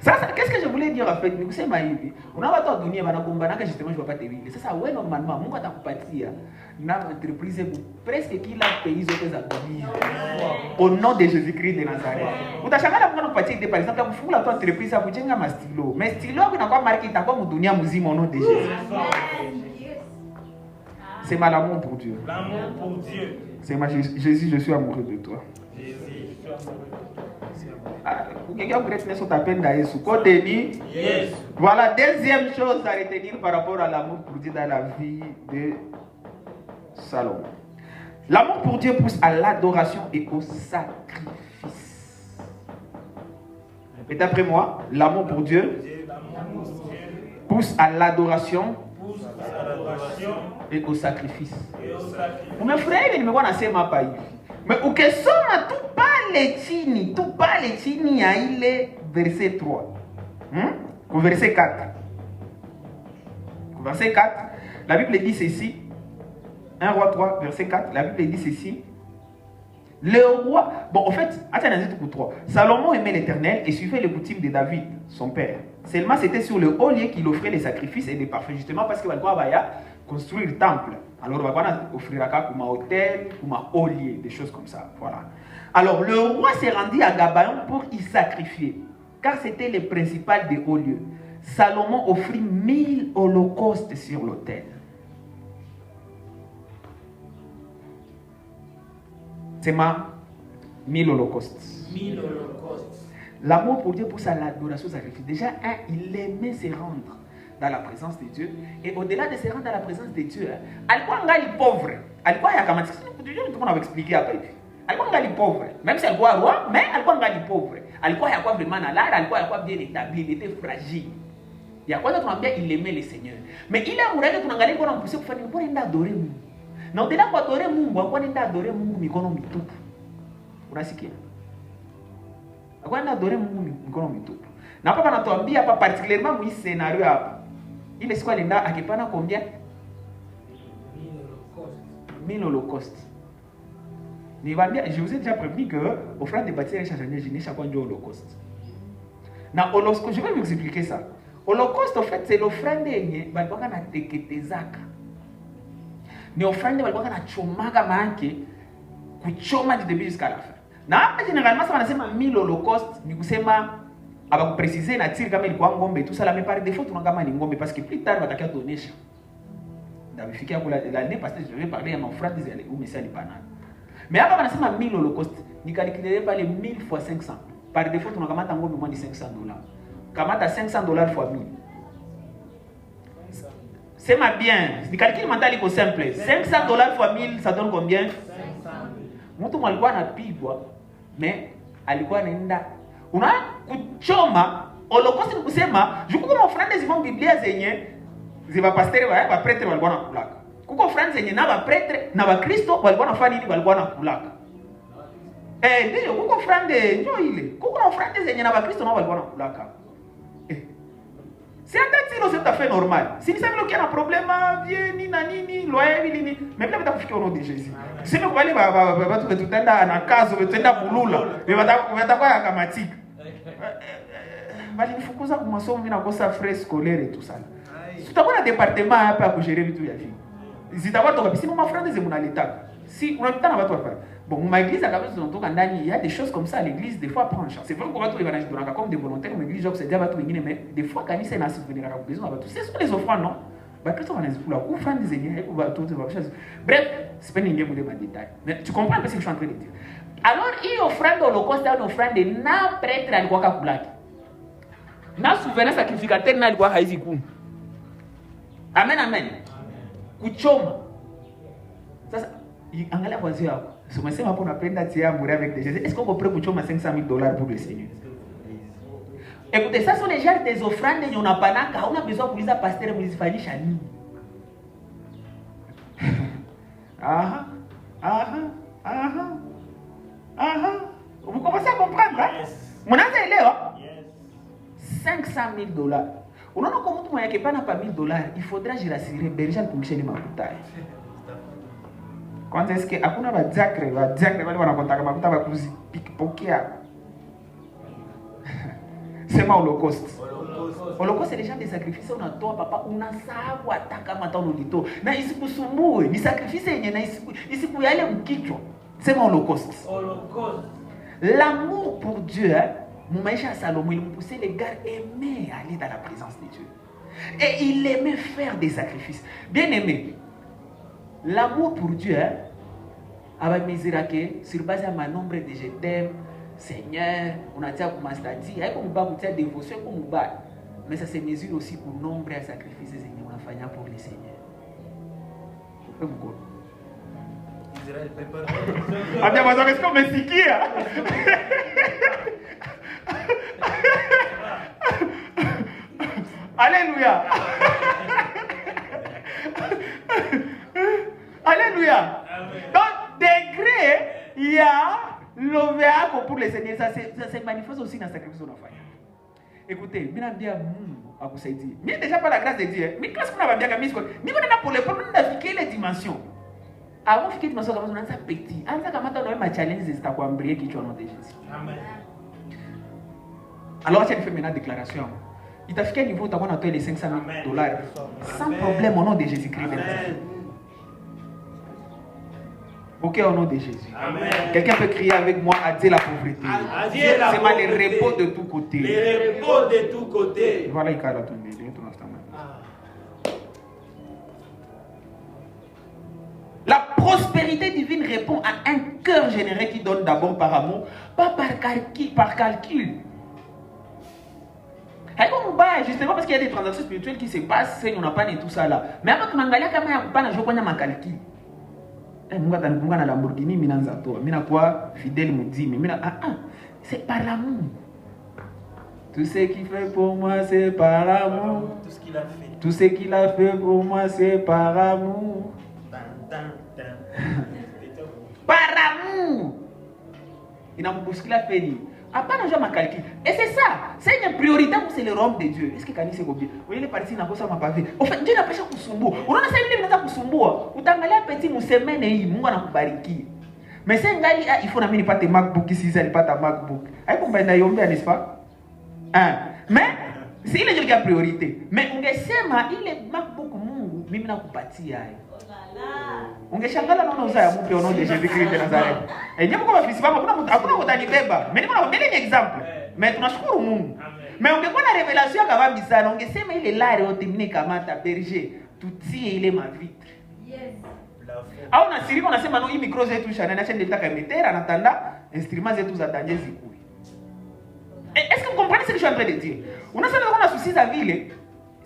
Sasa qu'est-ce que je voulais dire en fait? Ni kusema hivi. Una watu wa dunia wanagombana justement wapate vile. Sasa wewe normalement Mungu atakupatia na entreprise presque kila pays zote za dunia. Au nom de Jésus-Christ de Nazareth. Utashangaa Mungu anakupatia idée par exemple ya kufungula tu entreprise ya kujenga mastilo. Mais stilo inakuwa marque itakuwa mu dunia mzima au nom de Jésus. C'est mal amour pour Dieu. L'amour pour Dieu. C'est ma Jésus, je suis amoureux de toi. Jésus, je suis amoureux de toi. Yes. Voilà, deuxième chose à retenir par rapport à l'amour pour Dieu dans la vie de Salomon. L'amour pour Dieu pousse à l'adoration et au sacrifice. Répétez après moi. L'amour pour Dieu pousse à l'adoration et au sacrifice. Mais frère, il me voit dans ma pays. Mais où que soma tout pale chini ya ile verset 3. Au verset 4. Au verset 4, la Bible dit ceci. 1 roi 3, verset 4, la Bible dit ceci. Le roi, bon en fait, attendez tout pour 3. Salomon aimait l'Éternel et suivait les coutumes de David, son père. Seulement c'était sur le haut lieu qu'il offrait les sacrifices et des parfums, justement parce qu'il va construire le temple. Alors on va offrir un hôtel, un haut lieu, des choses comme ça. Voilà. Alors le roi s'est rendu à Gabaon pour y sacrifier, car c'était le principal des hauts lieux. Salomon offrit 1000 holocaustes sur l'autel. C'est ma 1000 holocaustes. 1000 holocaustes. L'amour pour Dieu pousse à l'adoration sacrifice. Déjà, il aimait se rendre dans la présence de Dieu. Et au-delà de se rendre dans la présence de Dieu, alikuwa ngali pauvre. Alikuwa yakamati. Tout le monde va expliquer après. Alikuwa ngali pauvre. Même si alikuwa roi, mais alikuwa ngali pauvre. Alikuwa yakuwa vraiment na l'art, alikuwa yakuwa bien établi, il était fragile. Ya kwanza tunamwambia il aimait le Seigneur. Mais ile amour yake tunaangalia kwa mpuse kufanya mbona nenda adorer Mungu. Na au-delà kwa adorer Mungu, alikuwa nenda adorer Mungu mikono mitupu. Unasikia? Alikuwa nenda adorer Mungu mikono mitupu. Na hapa anatuambia hapa particulièrement mu scenario hapa. Ile siku alienda akipana combien? 1000 holocaustes. Je vous ai déjà prévenu que offrande de bâtir chaque année, je n'ai chaque fois un holocauste. Na holocauste, je vais vous expliquer ça. Holocauste, en fait, c'est l'offrande balibaka na teketezaka. Ni offrande balibaka na chomaga manke kuchoma du début jusqu'à la fin. Na hapa généralement ça wanasema 1000 holocaustes, ni kusema abakupreciser na tiri kama ilikuwa ngombe tout ça la mais par défaut tunangama ni ngombe parce que plus tard watakia tuonesha. Ndabifikia kula l'année passée je vais parler à mon frère des ou messali banana. Mais hapa wanasema 1000 holocaustes, ni calculer par les 1000 fois 500. Par défaut tunakamata ngombe moins de $500. Kamata $500 fois 1000. C'est ma bien. Ni calcul mental iko simple. $500 fois 1000 ça donne combien? 500. Mtu alikuwa anapigwa mais alikuwa anaenda una kuchoma holocaust ni kusema juko kama ofrande zimo Biblia zenye ziba pasteur ba prêtre walikuwa nakulaka. Kuko ofrande zenye na ba prêtre na ba Kristo walikuwa nafanya nini walikuwa nakulaka. Ndio kuko ofrande ndio ile. Kuko ofrande zenye na ba Kristo na walikuwa nakulaka. C'est un tout à fait normal. Si vous savez qu'il y a un problème, viens ni nani loyer ni mais peut-être kufikia au nom de Jésus. Si vous voulez watu tutenda na kazo tutenda bulula, watakuwa yakamatika. Bali nifukuza kwa masomo mimi nakosa frais scolaire et tout ça. Tutakuwa na département hapa ya kugérer vitu ya vie. Zitakuwa toka bisi mama frère zemu naleta. Si unakutana na watu hapa. Bon, ma église kabisa tunatoka ndani, il y a des choses comme ça à l'église des fois prend en charge. C'est vrai que watu les wanaishi donaka comme des volontaires, mais l'église c'est déjà watu wengine mais des fois kanisa ina subvenir à besoin watu. C'est sur les offrandes non? Ba Kristo wanazikula offrande zenye haiko watu wote wa. Bref, C'est pas une détail. Mais tu comprends un peu ce que je suis en train de dire. Alors, il offrande holocauste, une offrande na prêtre alikuwa kakulaki. Na souverain sacrificateur na alikuwa haiziku. Amen, amen. Kuchoma. Sasa, angalia wazee wako. Si umesema hapo unapenda tia mourir avec des Jésus. Est-ce qu'on peut prendre kuchoma $500,000 pour le Seigneur? Écoutez, ça sont les genres des offrandes on a panaka, on a besoin pour les pasteurs pour les fanyisha nini? Aha. Vous commencez à comprendre, hein? Mon âge est là. $500,000. Unaona kwa mtu mwenye kipana pa $1,000, il faudra jirasire berger pour msheni mafuta. Kwanza eske hakuna badiakre wale wanakontaka mafuta ba kuzipokea. C'est ma holocauste. Holocauste c'est les gens des sacrifices on a toi papa unasahau hata kama hata unodito. Na isikusumbue, ni sacrifice yenye na isikuyale mkichwa. C'est ma holocauste. L'amour pour Dieu, mon maître Salomon, il me poussait les gars aimaient aller dans la présence de Dieu. Et il aimait faire des sacrifices. Bien aimé, l'amour pour Dieu, avec mes iraki, sur base de ma nombre de je t'aime, Seigneur, on a dit à ma stadi, comme on va dévotion, comme on va. Mais ça se mesure aussi pour le nombre de sacrifices que Seigneur on a fait pour le Seigneur. Israël prépare. Est-ce qu'on me siquille? Alléluia. Alléluia. Donc, degré, il y a l'OVA pour les Seigneurs. Ça se manifeste aussi dans le sacrifice qu'on a fait. Écoutez, je vais dire à vous dire. Mais déjà par la grâce de Dieu, mais qu'est-ce qu'on a bien mis? Nous on pour les problèmes d'afficher les dimensions. Avant de faire les dimensions, on a un petit. On a un challenge de quoi embrayer qui tu as noté Jésus. Amen. Alors, tu as fait maintenant une déclaration. Il t'a fait quel niveau tu as noté les $500,000 sans problème au nom de Jésus-Christ. Ok, au nom de Jésus. Amen. Quelqu'un peut crier avec moi, adieu la pauvreté. C'est mal les repos de tous côtés. Les repos de tous côtés. Voilà, il y a la tombée. La prospérité divine répond à un cœur généreux qui donne d'abord par amour, pas par calcul. Justement parce qu'il y a des transactions spirituelles qui se passent, on n'a pas tout ça là. Mais avant qu'on engagne quand même pas de calcul. Munga na Lamborghini minanza toa. Mina quoi fidèle mudimi. Mina c'est par l'amour. Tout ce qu'il fait pour moi c'est par amour. Tout ce qu'il a fait. Tout ce qu'il a fait pour moi c'est par amour. Par amour. Il n'a pas ce qu'il a fait. Après, on a calcul. Et c'est ça. C'est une priorité pour c'est le royaume de Dieu. Est-ce que Kani c'est combien? Vous voyez les parties n'a pas ça m'a pas vu. En fait, Dieu n'a pas cherché kusumbu. On a ça une minute kusumbu. Ou t'angalia petit musemene hii, Mungu anakubariki. Mais c'est ngali il faut n'amener pas tes MacBook ici, ça n'est pas ta MacBook. Aïe pour ben d'ailleurs, n'est-ce pas? Mais c'est il est qui a priorité. Mais on gesema il est MacBook Mungu, mimi nakupatia aïe. Ungeshangala naona uzaya mpe au nom de Jésus-Christ de Nazareth. Et nyama kwa fisi baba hakuna utanibeba. Mais niko na un exemple. Mais tunashukuru Mungu. Mais ungekuwa na révélation kabambi sana ungesema ile lari otimini kamata berger tutie ile mavitre. Yes. Au na siri unasema no hii micro zetu shana na chende taka metera anatanda instruments zetu za danger zikui. Est-ce que vous comprenez ce que je suis en train de dire? Unasema kuna soucis za vile.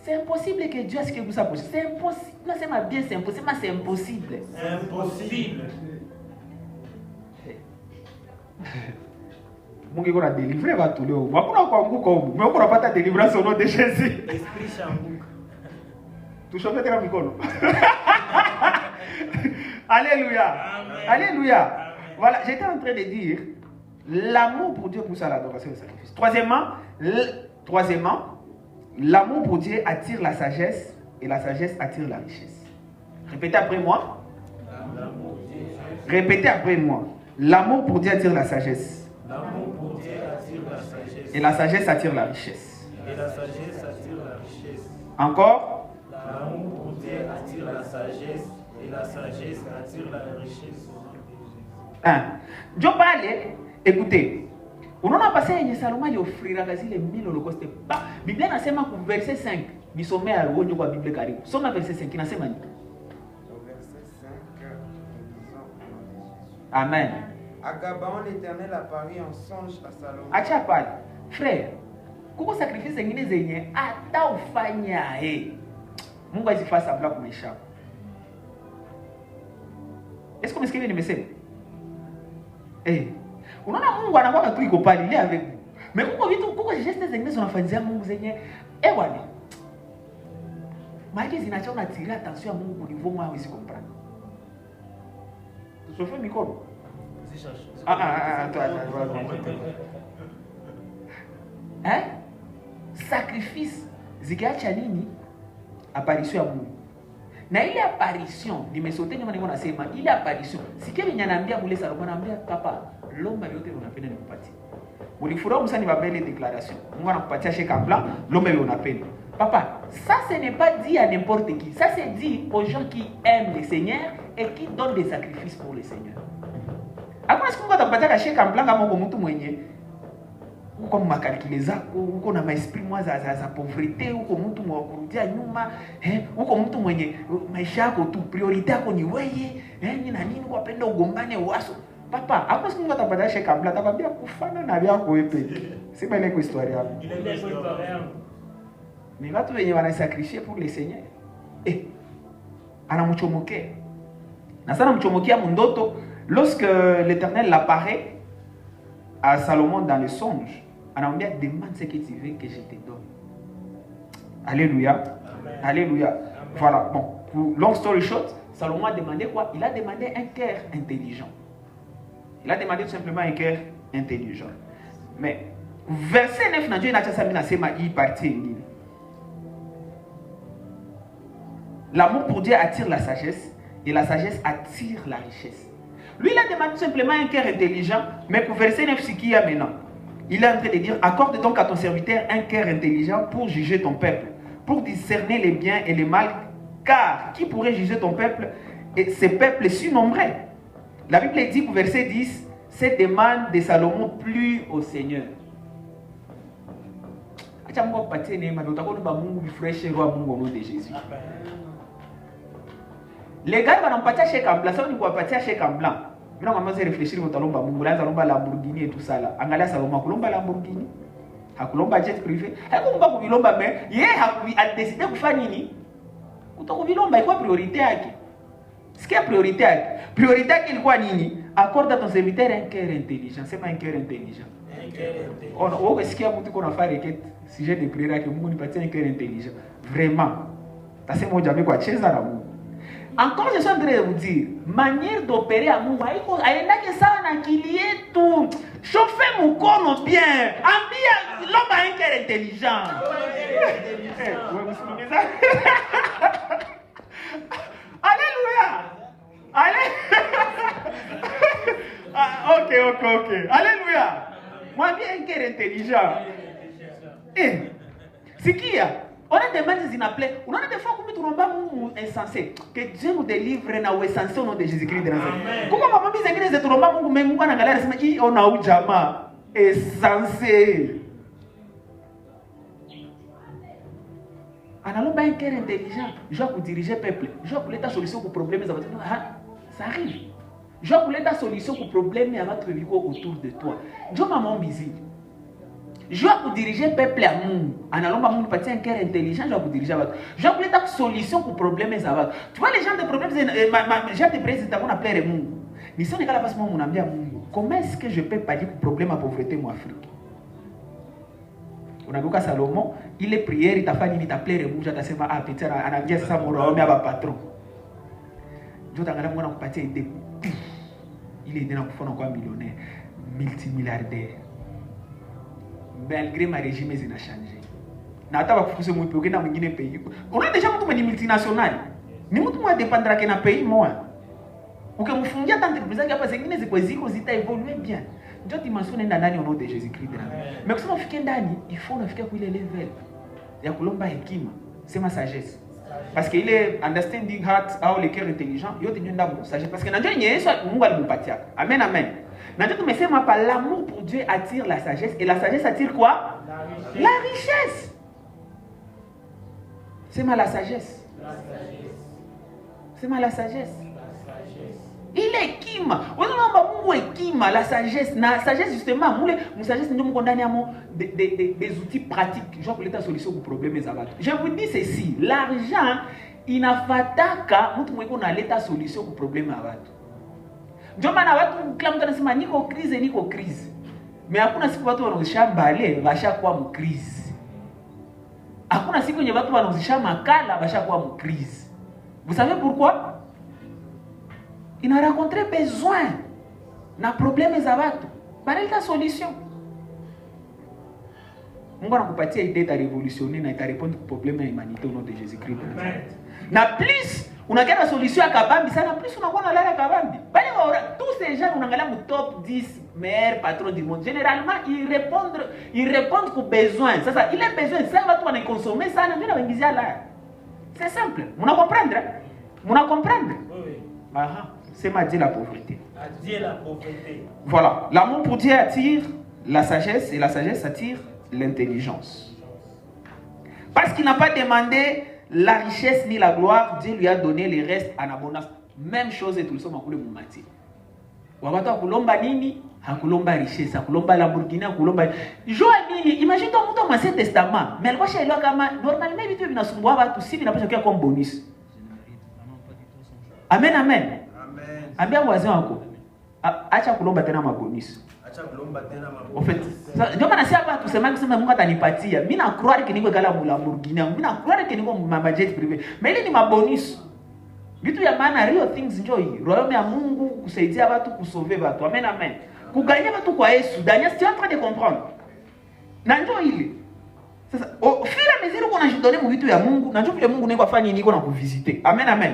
C'est impossible que Dieu a ce que vous a posé. C'est impossible. Non, c'est bien, c'est impossible. C'est impossible. Impossible. Mungu iko na délivrer watu leo. Hakuna kuanguka huko. Mais uko unapata délivrance au nom de Jésus. Esprit changuka. Tushombe tena mikono. Alléluia. Amen. Alléluia. Amen. Voilà, j'étais en train de dire l'amour pour Dieu pousse à l'adoration et au sacrifice. Troisièmement, l'amour pour Dieu attire la sagesse et la sagesse attire la richesse. Répétez après moi. Répétez après moi. L'amour pour Dieu attire la sagesse. L'amour pour Dieu attire la sagesse. Et la sagesse attire la richesse. Et la sagesse attire la richesse. Encore. L'amour pour Dieu attire la sagesse. Et la sagesse attire la richesse. Dieu parle. Écoutez. Unaona pasa yenye Salomon aliofrira zile 1000 holocauste. Biblia inasema ku verset 5. Nisomea uonjo kwa Biblia karibu. Soma verset 5 inasema nini? Verset 5 Amen. À Gabaon, l'Éternel apparut en songe à Salomon. Acha pale. Frère, kuko sacrifice zingine zenye hata ufanya Mungu azifanya sabla kwa maisha. Est-ce que msikie nimesema? Unaona Mungu anakuwa tu iko pale ile avec vous. Mais kuko vitu kuko gestes zingine zinafanyia Mungu zenye wale. Maana zinaacha unatilia attention ya Mungu kwa niveau moi hawezi comprendre. Tusofe mikono. Sacrifice zikiacha nini? Apparition ya Mungu. Na ile apparition nimesote nyuma niko nasema ile apparition sikia niambia mule Salomo anambia papa lomba yote unapenda nikupatie. Mulifurahi msani babele déclaration. Mungu anakupatia chèque en blanc, lomba yote unapenda. Papa, ça ce n'est pas dit à n'importe qui. Ça c'est dit aux gens qui aiment le Seigneur et qui donnent des sacrifices pour le Seigneur. Hakuna siku Mungu atakupatia chèque en blanc kama uko mtu mwenye uko makalkile zako, uko na maesprit mwa za pauvreté, uko mtu mwa kurudia nyuma, uko mtu mwenye maisha yako tu priorité yako ni wewe, ni na nini uko penda ugombane uaso. Papa, hakuna siku Mungu atakupatia chèque en blanc, atakwambia kufana na vyako wewe. Sema ile histoire yako. Mais watu wenye wanasacrifier pour le Seigneur. Anamchomokea. Na sana mchomokea mundoto lorsque l'Éternel apparaît à Salomon dans le songe. Anamwambia demande ce que tu veux que je te donne. Alléluia. Amen. Alléluia. Amen. Voilà. Bon, pour long story short, Salomon a demandé quoi? Il a demandé un cœur intelligent. Il a demandé tout simplement un cœur intelligent. Mais verset 9 na Dieu na tsa mina sema hii partie ngine. L'amour pour Dieu attire la sagesse et la sagesse attire la richesse. Lui, il a demandé tout simplement un cœur intelligent, mais pour verset 9, ce qu'il y a maintenant, il est en train de dire, accorde donc à ton serviteur un cœur intelligent pour juger ton peuple, pour discerner les biens et les mal, car qui pourrait juger ton peuple et ces peuples si nombreux? La Bible dit, pour verset 10, cette demande de Salomon plut au Seigneur. Les gars vont pas chèque en blanc, ça on va pas chèque en blanc. Mais on commence à réfléchir au talon Mungu, là talon Lamborghini et tout ça là. Angalia Salomon kulomba Lamborghini, hakulomba jet privé. Hakumba kuvilomba mais yeye a décidé kufanya nini? Kutokuvilomba ilikuwa priorité yake. Ce qui est priorité yake. Priorité yake ilikuwa nini? Accorde à ton serviteur un cœur intelligent. C'est pas un cœur intelligent. Un cœur intelligent. On est-ce qu'il y a beaucoup qu'on a fait requête sujet de prière que Mungu nipatie un cœur intelligent. Vraiment. Ça c'est moi jamais quoi cheza na Mungu. Encore je suis en train de vous dire, manière d'opérer à Mungu, aendake sawa na akili yetu. Chauffer mkono bien. Ambia l'homme a un cœur intelligent. Alléluia. Ok. Alléluia. Moi bien un cœur intelligent. C'est qui a? On a des mains inappelées. On a des fois comme tu n'as Mungu insensé. Que Dieu nous délivre na insensé au nom de Jésus-Christ de Nazareth. Comment maman dit que c'est trop Mungu mais Mungu anaangalia anasema hii ona ujama insensé. Analomba un cœur intelligent. Je dois diriger le peuple. Je dois trouver ta solution pour problème. Ça arrive. Je dois trouver ta solution pour problème et à votre vie autour de toi. Je maman busy. Je dois diriger le peuple à Mungu. Analomba Mungu parti un cœur intelligent. Je dois diriger à votre. Je dois trouver ta solution pour problème et à votre. Tu vois les gens de problèmes. J'ai des présidents qu'on appelle Mungu. Ni si on est là parce que moi on a bien Mungu. Comment est-ce que je peux pallier pour problème à pauvreté moi Afrique? On a vu qu'à Salomon, il est prière, il t'a fait il t'a plaire Mungu, tu as dit ah petit on a bien ça mon homme à patron. Je t'ai regardé moi on parti aider. Il est dans le fond encore millionnaire, multimilliardaire. Malgré ma régime il a changé. Na hata bakufukuze mu pays na mwingine pays. On a déjà mtu mwenye multinational. Ni mtu mwa dépendra que na pays moi. Ukimfungia tant entreprise hapa zingine ziko zita évoluer bien. Ndio dimension nenda ndani au nom de Jésus-Christ. Mais kusema ufike ndani, il faut unafika kwa ile level ya kulomba hekima, sema sagesse. Parce que il est understanding heart au le cœur intelligent, yote ndio ndabo sagesse parce que najua Yesu Mungu alimpatia. Amen amen. Najua tumesema hapa l'amour pour Dieu attire la sagesse et la sagesse attire quoi? La richesse. Sema la sagesse. La sagesse. Sema la sagesse. Ile hekima. Unaomba Mungu hekima, la sagesse. Na sagesse justement, mule sagesse ndio mko ndani amo des outils pratiques. Je vais kuleta solution pour problème za watu. Je vous dis ceci, l'argent inafataka mtu mweko na leta solution pour problème ya watu. Ndio maana watu kila mtu anasema niko crise. Mais hakuna siku watu wanaozisha mbale washakuwa mu crise. Hakuna siku yenye watu wanaozisha makala washakuwa mu crise. Vous savez pourquoi? Il a rencontré besoin na problème za watu. Banaleta solution. Mungu anakupatia idée ta révolutionner na ita répondre au problème ya humanité au nom de Jésus-Christ. Na plus unakia na solution ya kabambi sana, plus unakuwa na lala kabambi. Bale tous ces gens unaangalia mu top 10 meilleurs patrons du monde. Généralement ils répondent aux besoins. Sasa il a besoin ça watu wana consommer sana ndio wanaingizia la. C'est simple. Vous comprendre? Vous comprendre? Oui. Aha. C'est ma Dieu la pauvreté. Dieu la pauvreté. Voilà. L'amour pour Dieu attire la sagesse et la sagesse attire l'intelligence. Parce qu'il n'a pas demandé la richesse ni la gloire, Dieu lui a donné les restes en abondance. Même chose et tout le monde a mumati. Wabata kulomba nini? Hakulomba richesse, hakulomba Lamborghini, hakulomba. Joa nini? Imagine toi mtu wa Ancien Testament, mais alikuwa shaelewa kama normalement vitu vinasumbua watu si vinapaswa kuwa comme bonus. Amen, amen. Amen. Ambia wazee wako acha kulomba tena mabonus. Acha kulomba tena mabonus. En fait, ndio maana sasa hapa tusema Mungu atanipatia. Mimi na croire que niko gala Lamborghini, mimi na croire que niko majet privé. Mais ile ni mabonus. Vitu ya maana real things enjoy. Royaume ya Mungu kusaidia watu kusauver watu. Amen, amen. Kuganya watu kwa Yesu. Daniel, tu es en train de comprendre. Na ndio ile. Sasa au fur et à mesure qu'on a donné mu vitu ya Mungu, na ndio vile Mungu niko afanya nini na kuvisiter. Amen, amen.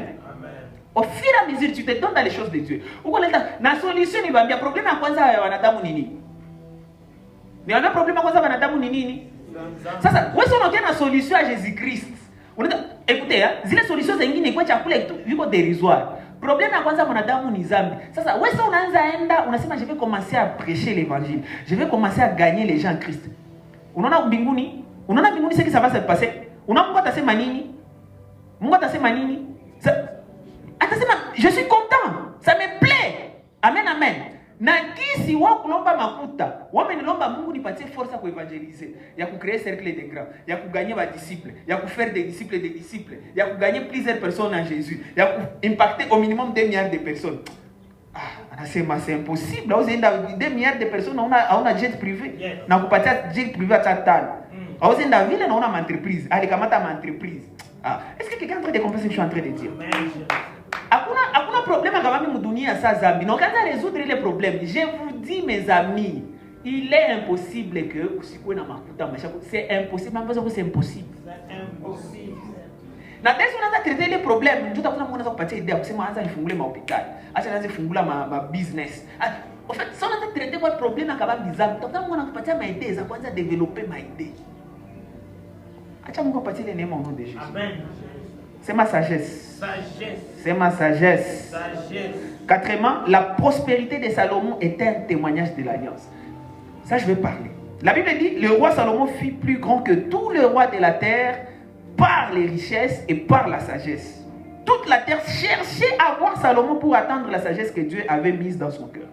Au fur et à mesure, tu te donnes dans les choses de Dieu. La solution, il va bien. Le problème à quoi ça va nini? Mais le problème à quoi ça va nini? Ça, où est-ce qu'on a une solution à Jésus-Christ? Écoutez, si les solutions sont inginées, quoi, tu as vu quoi dérisoire. Le problème à quoi ça va ni zambi. Ça, où est-ce qu'on a on a dit, je vais commencer à prêcher l'évangile. Je vais commencer à gagner les gens en Christ. On en a binguni. On en a binguni, c'est que ça va se passer. On a m'ouga tassé manini. M'ouga tassé manini. Je suis content, ça me plaît. Amen, amen. Na kisi wa kulomba makuta, wamenilomba Mungu nipatie force ya kuevangeliser, ya créer cercle de grands, ya gagner ba disciples, ya faire des disciples, ya gagner plusieurs personnes en Jésus, ya impacter au minimum 2 milliards de personnes. Ah, anasema c'est impossible. Au zenda 2 milliards de personnes on a jet privé. Na kupatia jet privé à tatan. Au zenda vile na una entreprise, alikamata ma entreprise. Ah, est-ce que quelqu'un est en train de comprendre ce que je suis en train de dire? Hakuna problème kama mimi dunia saa zambi. Donc quand résoudre les problèmes, je vous dis mes amis, il est impossible que usikue na makuta maisha. C'est impossible, même parce que c'est impossible. C'est impossible. Na tesi unaanza traiter les problèmes, ndio utakuwa unaanza kupatia idea kusema anza nifungule mahopitali. Acha naanze fungula ma business. En fait, ça on a traité quoi problème kama bizarre. Utakuwa unaanza kupatia ma idées za kwanza développer ma idée. Acha Mungu apatie les neema au nom de Jésus. Amen. C'est ma sagesse. Sagesse. C'est ma sagesse. Sagesse. Quatrièmement, la prospérité de Salomon est un témoignage de l'alliance. Ça, je vais parler. La Bible dit, le roi Salomon fut plus grand que tous les rois de la terre par les richesses et par la sagesse. Toute la terre cherchait à voir Salomon pour attendre la sagesse que Dieu avait mise dans son cœur.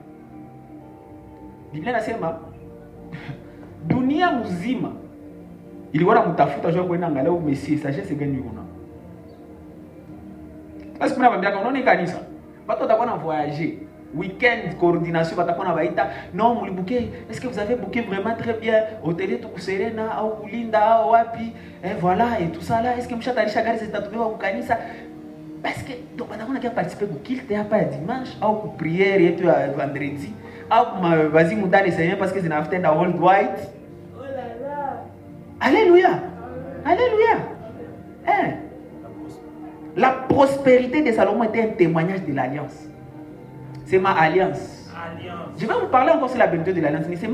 Biblia nasema dunia mzima ilikuwa namtafuta jua kwenda angalau Messi sagesse gani yuko na. Parce que mnabambia kwa nini kanisa? Watu watakuwa na voyager. Weekend coordination watakuwa na baita. Non, mulibuke, est-ce que vous avez booké vraiment très bien hôtel tout Serena au Kulinda au wapi? Et voilà et tout ça là, est-ce que mshatalisha gari zitatumiwa kwa kanisa? Parce que donc watakuwa na participer kwa kilte hapa dimanche au kwa prière yetu ya vendredi au vazi mudani Seigneur parce que zina after the worldwide. Oh là là. Alléluia. Alléluia. Hein? La prospérité de Salomon était un témoignage de l'alliance. C'est ma alliance. Alliance. Je vais vous parler encore sur la bénédiction de l'alliance, mais c'est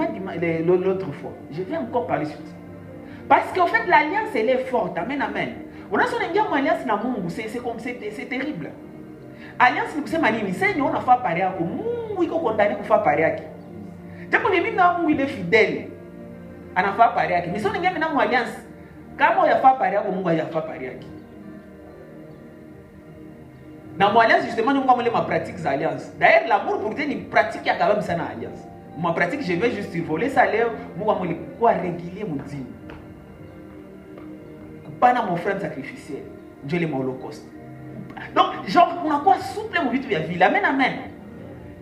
l'autre fois. Je vais encore parler sur ça. Parce qu'en fait, l'alliance, elle est forte. Amen, amen. On a son alliance na Mungu, c'est terrible. Alliance, c'est manini. C'est nous, on a fait pareil à Mungu, il est condamné pour faire pareil à qui. Donc, même Mungu, il est fidèle. On a fait pareil à qui. Mais si on a une alliance, quand on a fait pareil à Mungu, il a fait pareil à qui. Dans mon alliance, justement, nous avons ma pratique d'alliance. D'ailleurs, l'amour pour Dieu, une pratique qui a quand même ça dans l'alliance. Ma pratique, je vais juste survoler ça, moi, je vais quoi régulier mon Dieu. Pas dans mon frère sacrificiel. Dieu est mon holocauste. Donc, genre, on a quoi souple mon vie de vie. Amen, amen.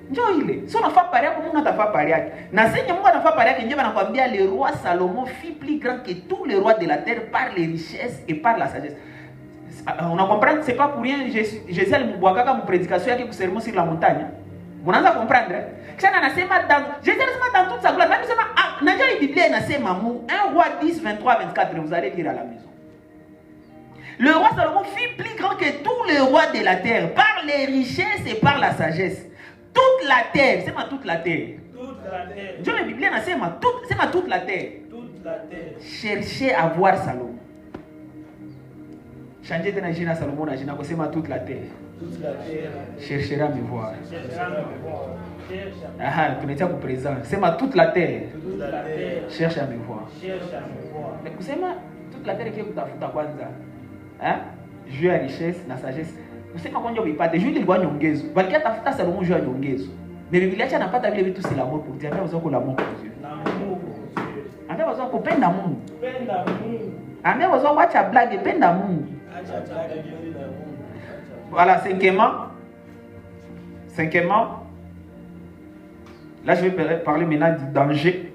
Dieu, il est. Si on a fait pareil, comment on a fait pareil? N'enseigne moi, on a fait pareil, Dieu va nous dire le roi Salomon fut plus grand que tous les rois de la terre par les richesses et par la sagesse. On a compris, c'est pas pour rien, Jésus a mon prédication qui est sermon sur la montagne. Vous avez comprendre? Jésus dans toute sa gloire. Dans la Bible, il y a 1 roi 10, 23, 24, vous allez lire à la maison. Le roi Salomon fut plus grand que tous les rois de la terre par les richesses et par la sagesse. Toute la terre, c'est ma toute la terre. Toute la terre. Dieu la Bible, c'est ma toute la terre. Toute la terre. Cherchez à voir Salomon. Changer de nagina à Salomon, c'est ma toute la terre. Toute la terre. Cherchera à me voir. Cherchera à me voir. Ah, tu n'étais pas présent. C'est ma toute la terre. Toute la terre. Cherche à me voir. Cherche à me voir. Mais vous savez, toute la terre qui est ta kwanza. Hein? Jouer à richesse, la sagesse. Vous savez quand on dit pas, jouer les lois nyongezo. Balkia tafuta Salomon joue à nyongezo. Mais le village n'a pas d'avis tout c'est l'amour pour Dieu. On a besoin de l'amour pour Dieu. L'amour pour Dieu. On a besoin de peine d'amour. Peine d'amour. On a besoin de watch a blague peine d'amour. Voilà, cinquièmement, là je vais parler maintenant du danger.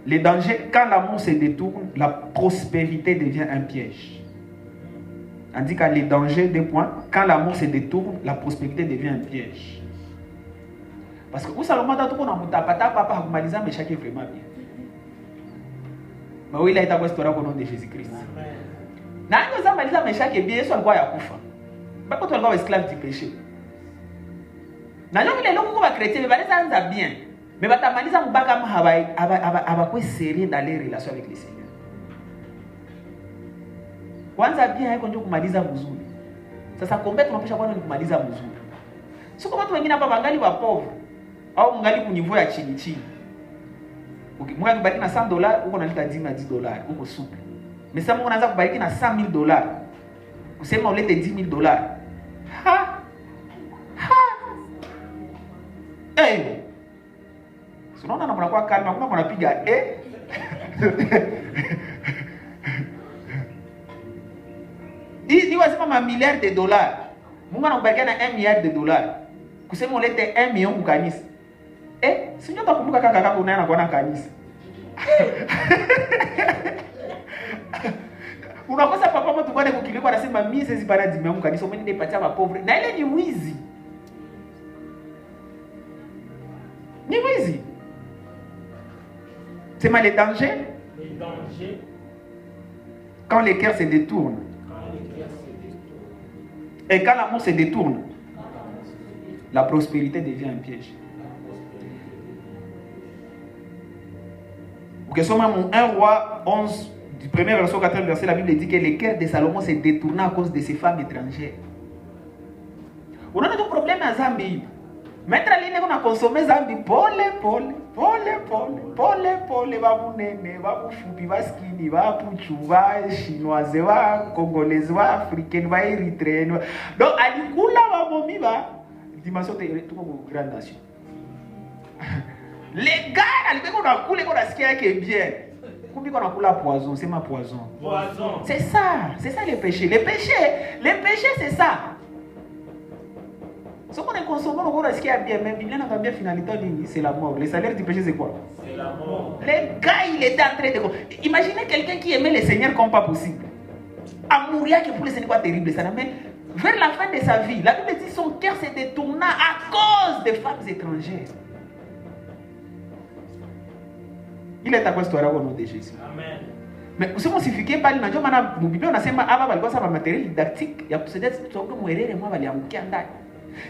Les dangers, quand l'amour se détourne, la prospérité devient un piège. On dit que les dangers, deux points, quand l'amour se détourne, la prospérité devient un piège. Parce que où Salomon a tout qu'on a moutapata, papa, vous m'alisez, mais chacun est vraiment bien. Mais oui, il a été restauré au nom de Jésus-Christ. Na ndio za maliza maisha yake bien Yesu alikuwa yakufa. Bako tu alikuwa esclave du péché. Na leo vile leo kwa chrétien mais anza bien. Mais batamaliza mbaka kama hawakwe sérieux dans les relations avec le Seigneur. Kwanza bien haiko ndio kumaliza mzuri. Sasa kombe tunapisha bwana ni kumaliza mzuri. Sio kama watu wengine hapa bangali wa pauvre au ngali kunivua ya chini chini. Mungu akibariki na $100 uko nalita $10 uko souple. Mais ça, on a besoin de $100,000. Vous savez, on l'a de $10,000. Ha! Ha! Hey! Sinon, on a quoi calme, on a plus gardé. Dis-moi, c'est pas $1 milliard. Nous avons besoin de $1 milliard. Vous savez, on l'a de 1 million de canis. Eh, si nous avons besoin de canis. Unakosa papa mtu bwana kukiliko anasema mimi sisi bana dimeamka kanisa mimi nipatia mapovre na ile ni wizi. Ni wizi. C'est mal les dangers. Les dangers. Quand les cœurs se détournent. Et quand l'amour se détourne, la prospérité devient un piège. Ok, sommes 1 roi 11 du premier verset au 4e verset, la Bible dit que le cœur de Salomon s'est détourné à cause de ses femmes étrangères. On a un problème à Zambie. Mettre la ligne qu'on a consommé Zambie, pole, va nene, va fupi, va skini, va puchu, va chinoise, va congolaise, va africaine, va érythréenne. Donc, à l'ikula, va momi, va dimension de toute grande nation. Les gars, on a coulé, on a ce qui est bien. Combien on a coulé poison, c'est ma poison. Poison. C'est ça le péché. Le péché, c'est ça. Ce qu'on est consommé, on a ce qui est bien, mais Bible n'a pas bien finalité, c'est la mort. Le salaire du péché, c'est quoi? C'est la mort. Les gars, il était en train de... Imaginez quelqu'un qui aimait le Seigneur comme pas possible. À mourir que pour le Seigneur, pas terrible. Ça n'amène vers la fin de sa vie. La Bible dit son cœur s'est détourné à cause des femmes étrangères. Il est à quoi histoire au nom de Jésus. Amen. Mais vous savez, si vous faites pas le nom, nous Bible, on a sema aba balikuwa ça matériel didactique. Il y a peut-être tout comme erreur et moi va liamukia ndani.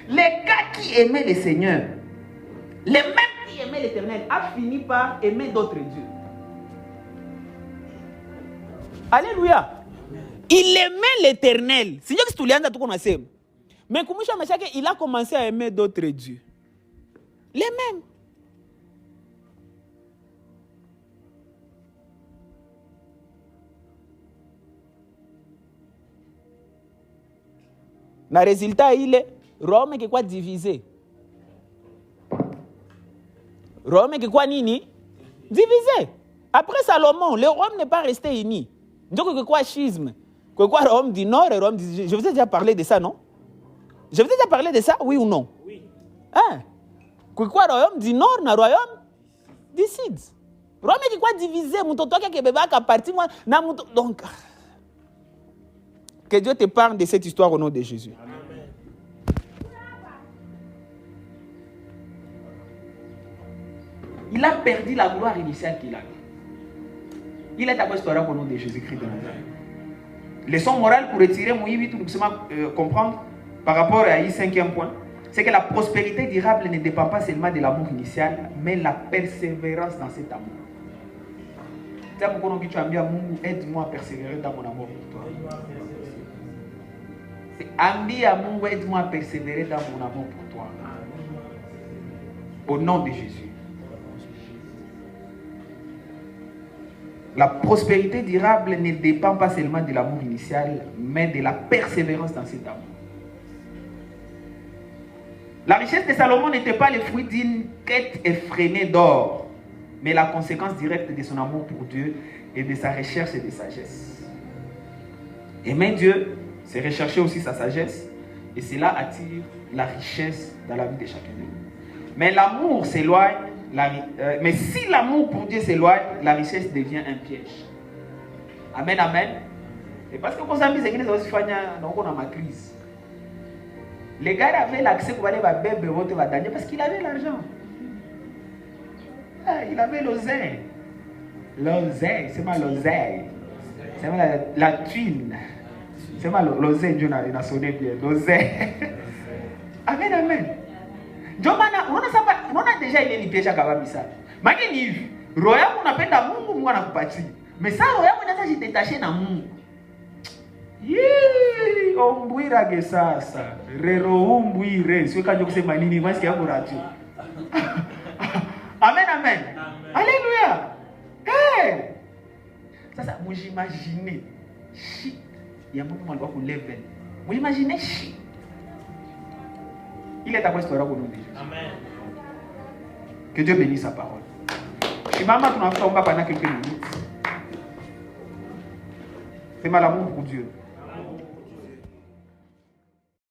Les gars qui aimaient le Seigneur, les mêmes qui aimaient l'Éternel, a fini par aimer d'autres dieux. Alléluia. Il aimait l'Éternel. C'est que tout le monde tout commencé. Mais comme il a commencé à aimer d'autres dieux. Les mêmes. Le résultat, il est Rome est quoi divisé? Rome est quoi nini? Divisé. Après Salomon, le Rome n'est pas resté uni. Donc, que quoi schisme? Que quoi Rome du Nord et Rome du Sud? Je vous ai déjà parlé de ça, non? Je vous ai déjà parlé de ça, oui ou non? Oui. Hein? Que quoi Royaume du Nord na Royaume du Sud? Rome est quoi divisé? Donc, que Dieu te parle de cette histoire au nom de Jésus. Amen. Il a perdu la gloire initiale qu'il avait. Il est d'abord histoire au nom de Jésus-Christ de Nazareth. Leçon morale pour retirer Moïse, tout nous comprendre par rapport à ce cinquième point, c'est que la prospérité durable ne dépend pas seulement de l'amour initial, mais la persévérance dans cet amour. Aide-moi à persévérer dans mon amour pour toi. Aide-moi à persévérer dans mon amour pour toi. Au nom de Jésus. La prospérité durable ne dépend pas seulement de l'amour initial, mais de la persévérance dans cet amour. La richesse de Salomon n'était pas le fruit d'une quête effrénée d'or, mais la conséquence directe de son amour pour Dieu et de sa recherche de sagesse. Aimer Dieu, c'est rechercher aussi sa sagesse, et cela attire la richesse dans la vie de chacun de nous. Mais l'amour s'éloigne. Mais si l'amour pour Dieu s'éloigne, la richesse devient un piège. Amen, amen. Et parce que quand on dit que nous avons ma crise, les gars avaient l'accès pour aller à bébé parce qu'il avait l'argent. Il avait l'oseille. L'oseille, c'est ma l'oseille. C'est la thune. C'est ma l'oseille, Dieu a sonné bien. L'oseille. Amen, amen. On a déjà eu une piège à Kabamisa. Magnifique. Royaume, on appelle la Mungu, on a coupati. Mais ça, royaume, on a détaché dans Mungu. On bouira que ça. Rero, on bouire. C'est quand je sais manini, moi, c'est un bouratu. Amen, amen. Alléluia. Hey. Ça, moi, j'imaginais. Shit. Il y a un moment où on doit lever. Moi, j'imaginais shit. Il est à votre histoire au nom de Jésus. Amen. Que Dieu bénisse sa parole. Je suis maman, on va pendant quelques minutes. C'est mal amour pour Dieu.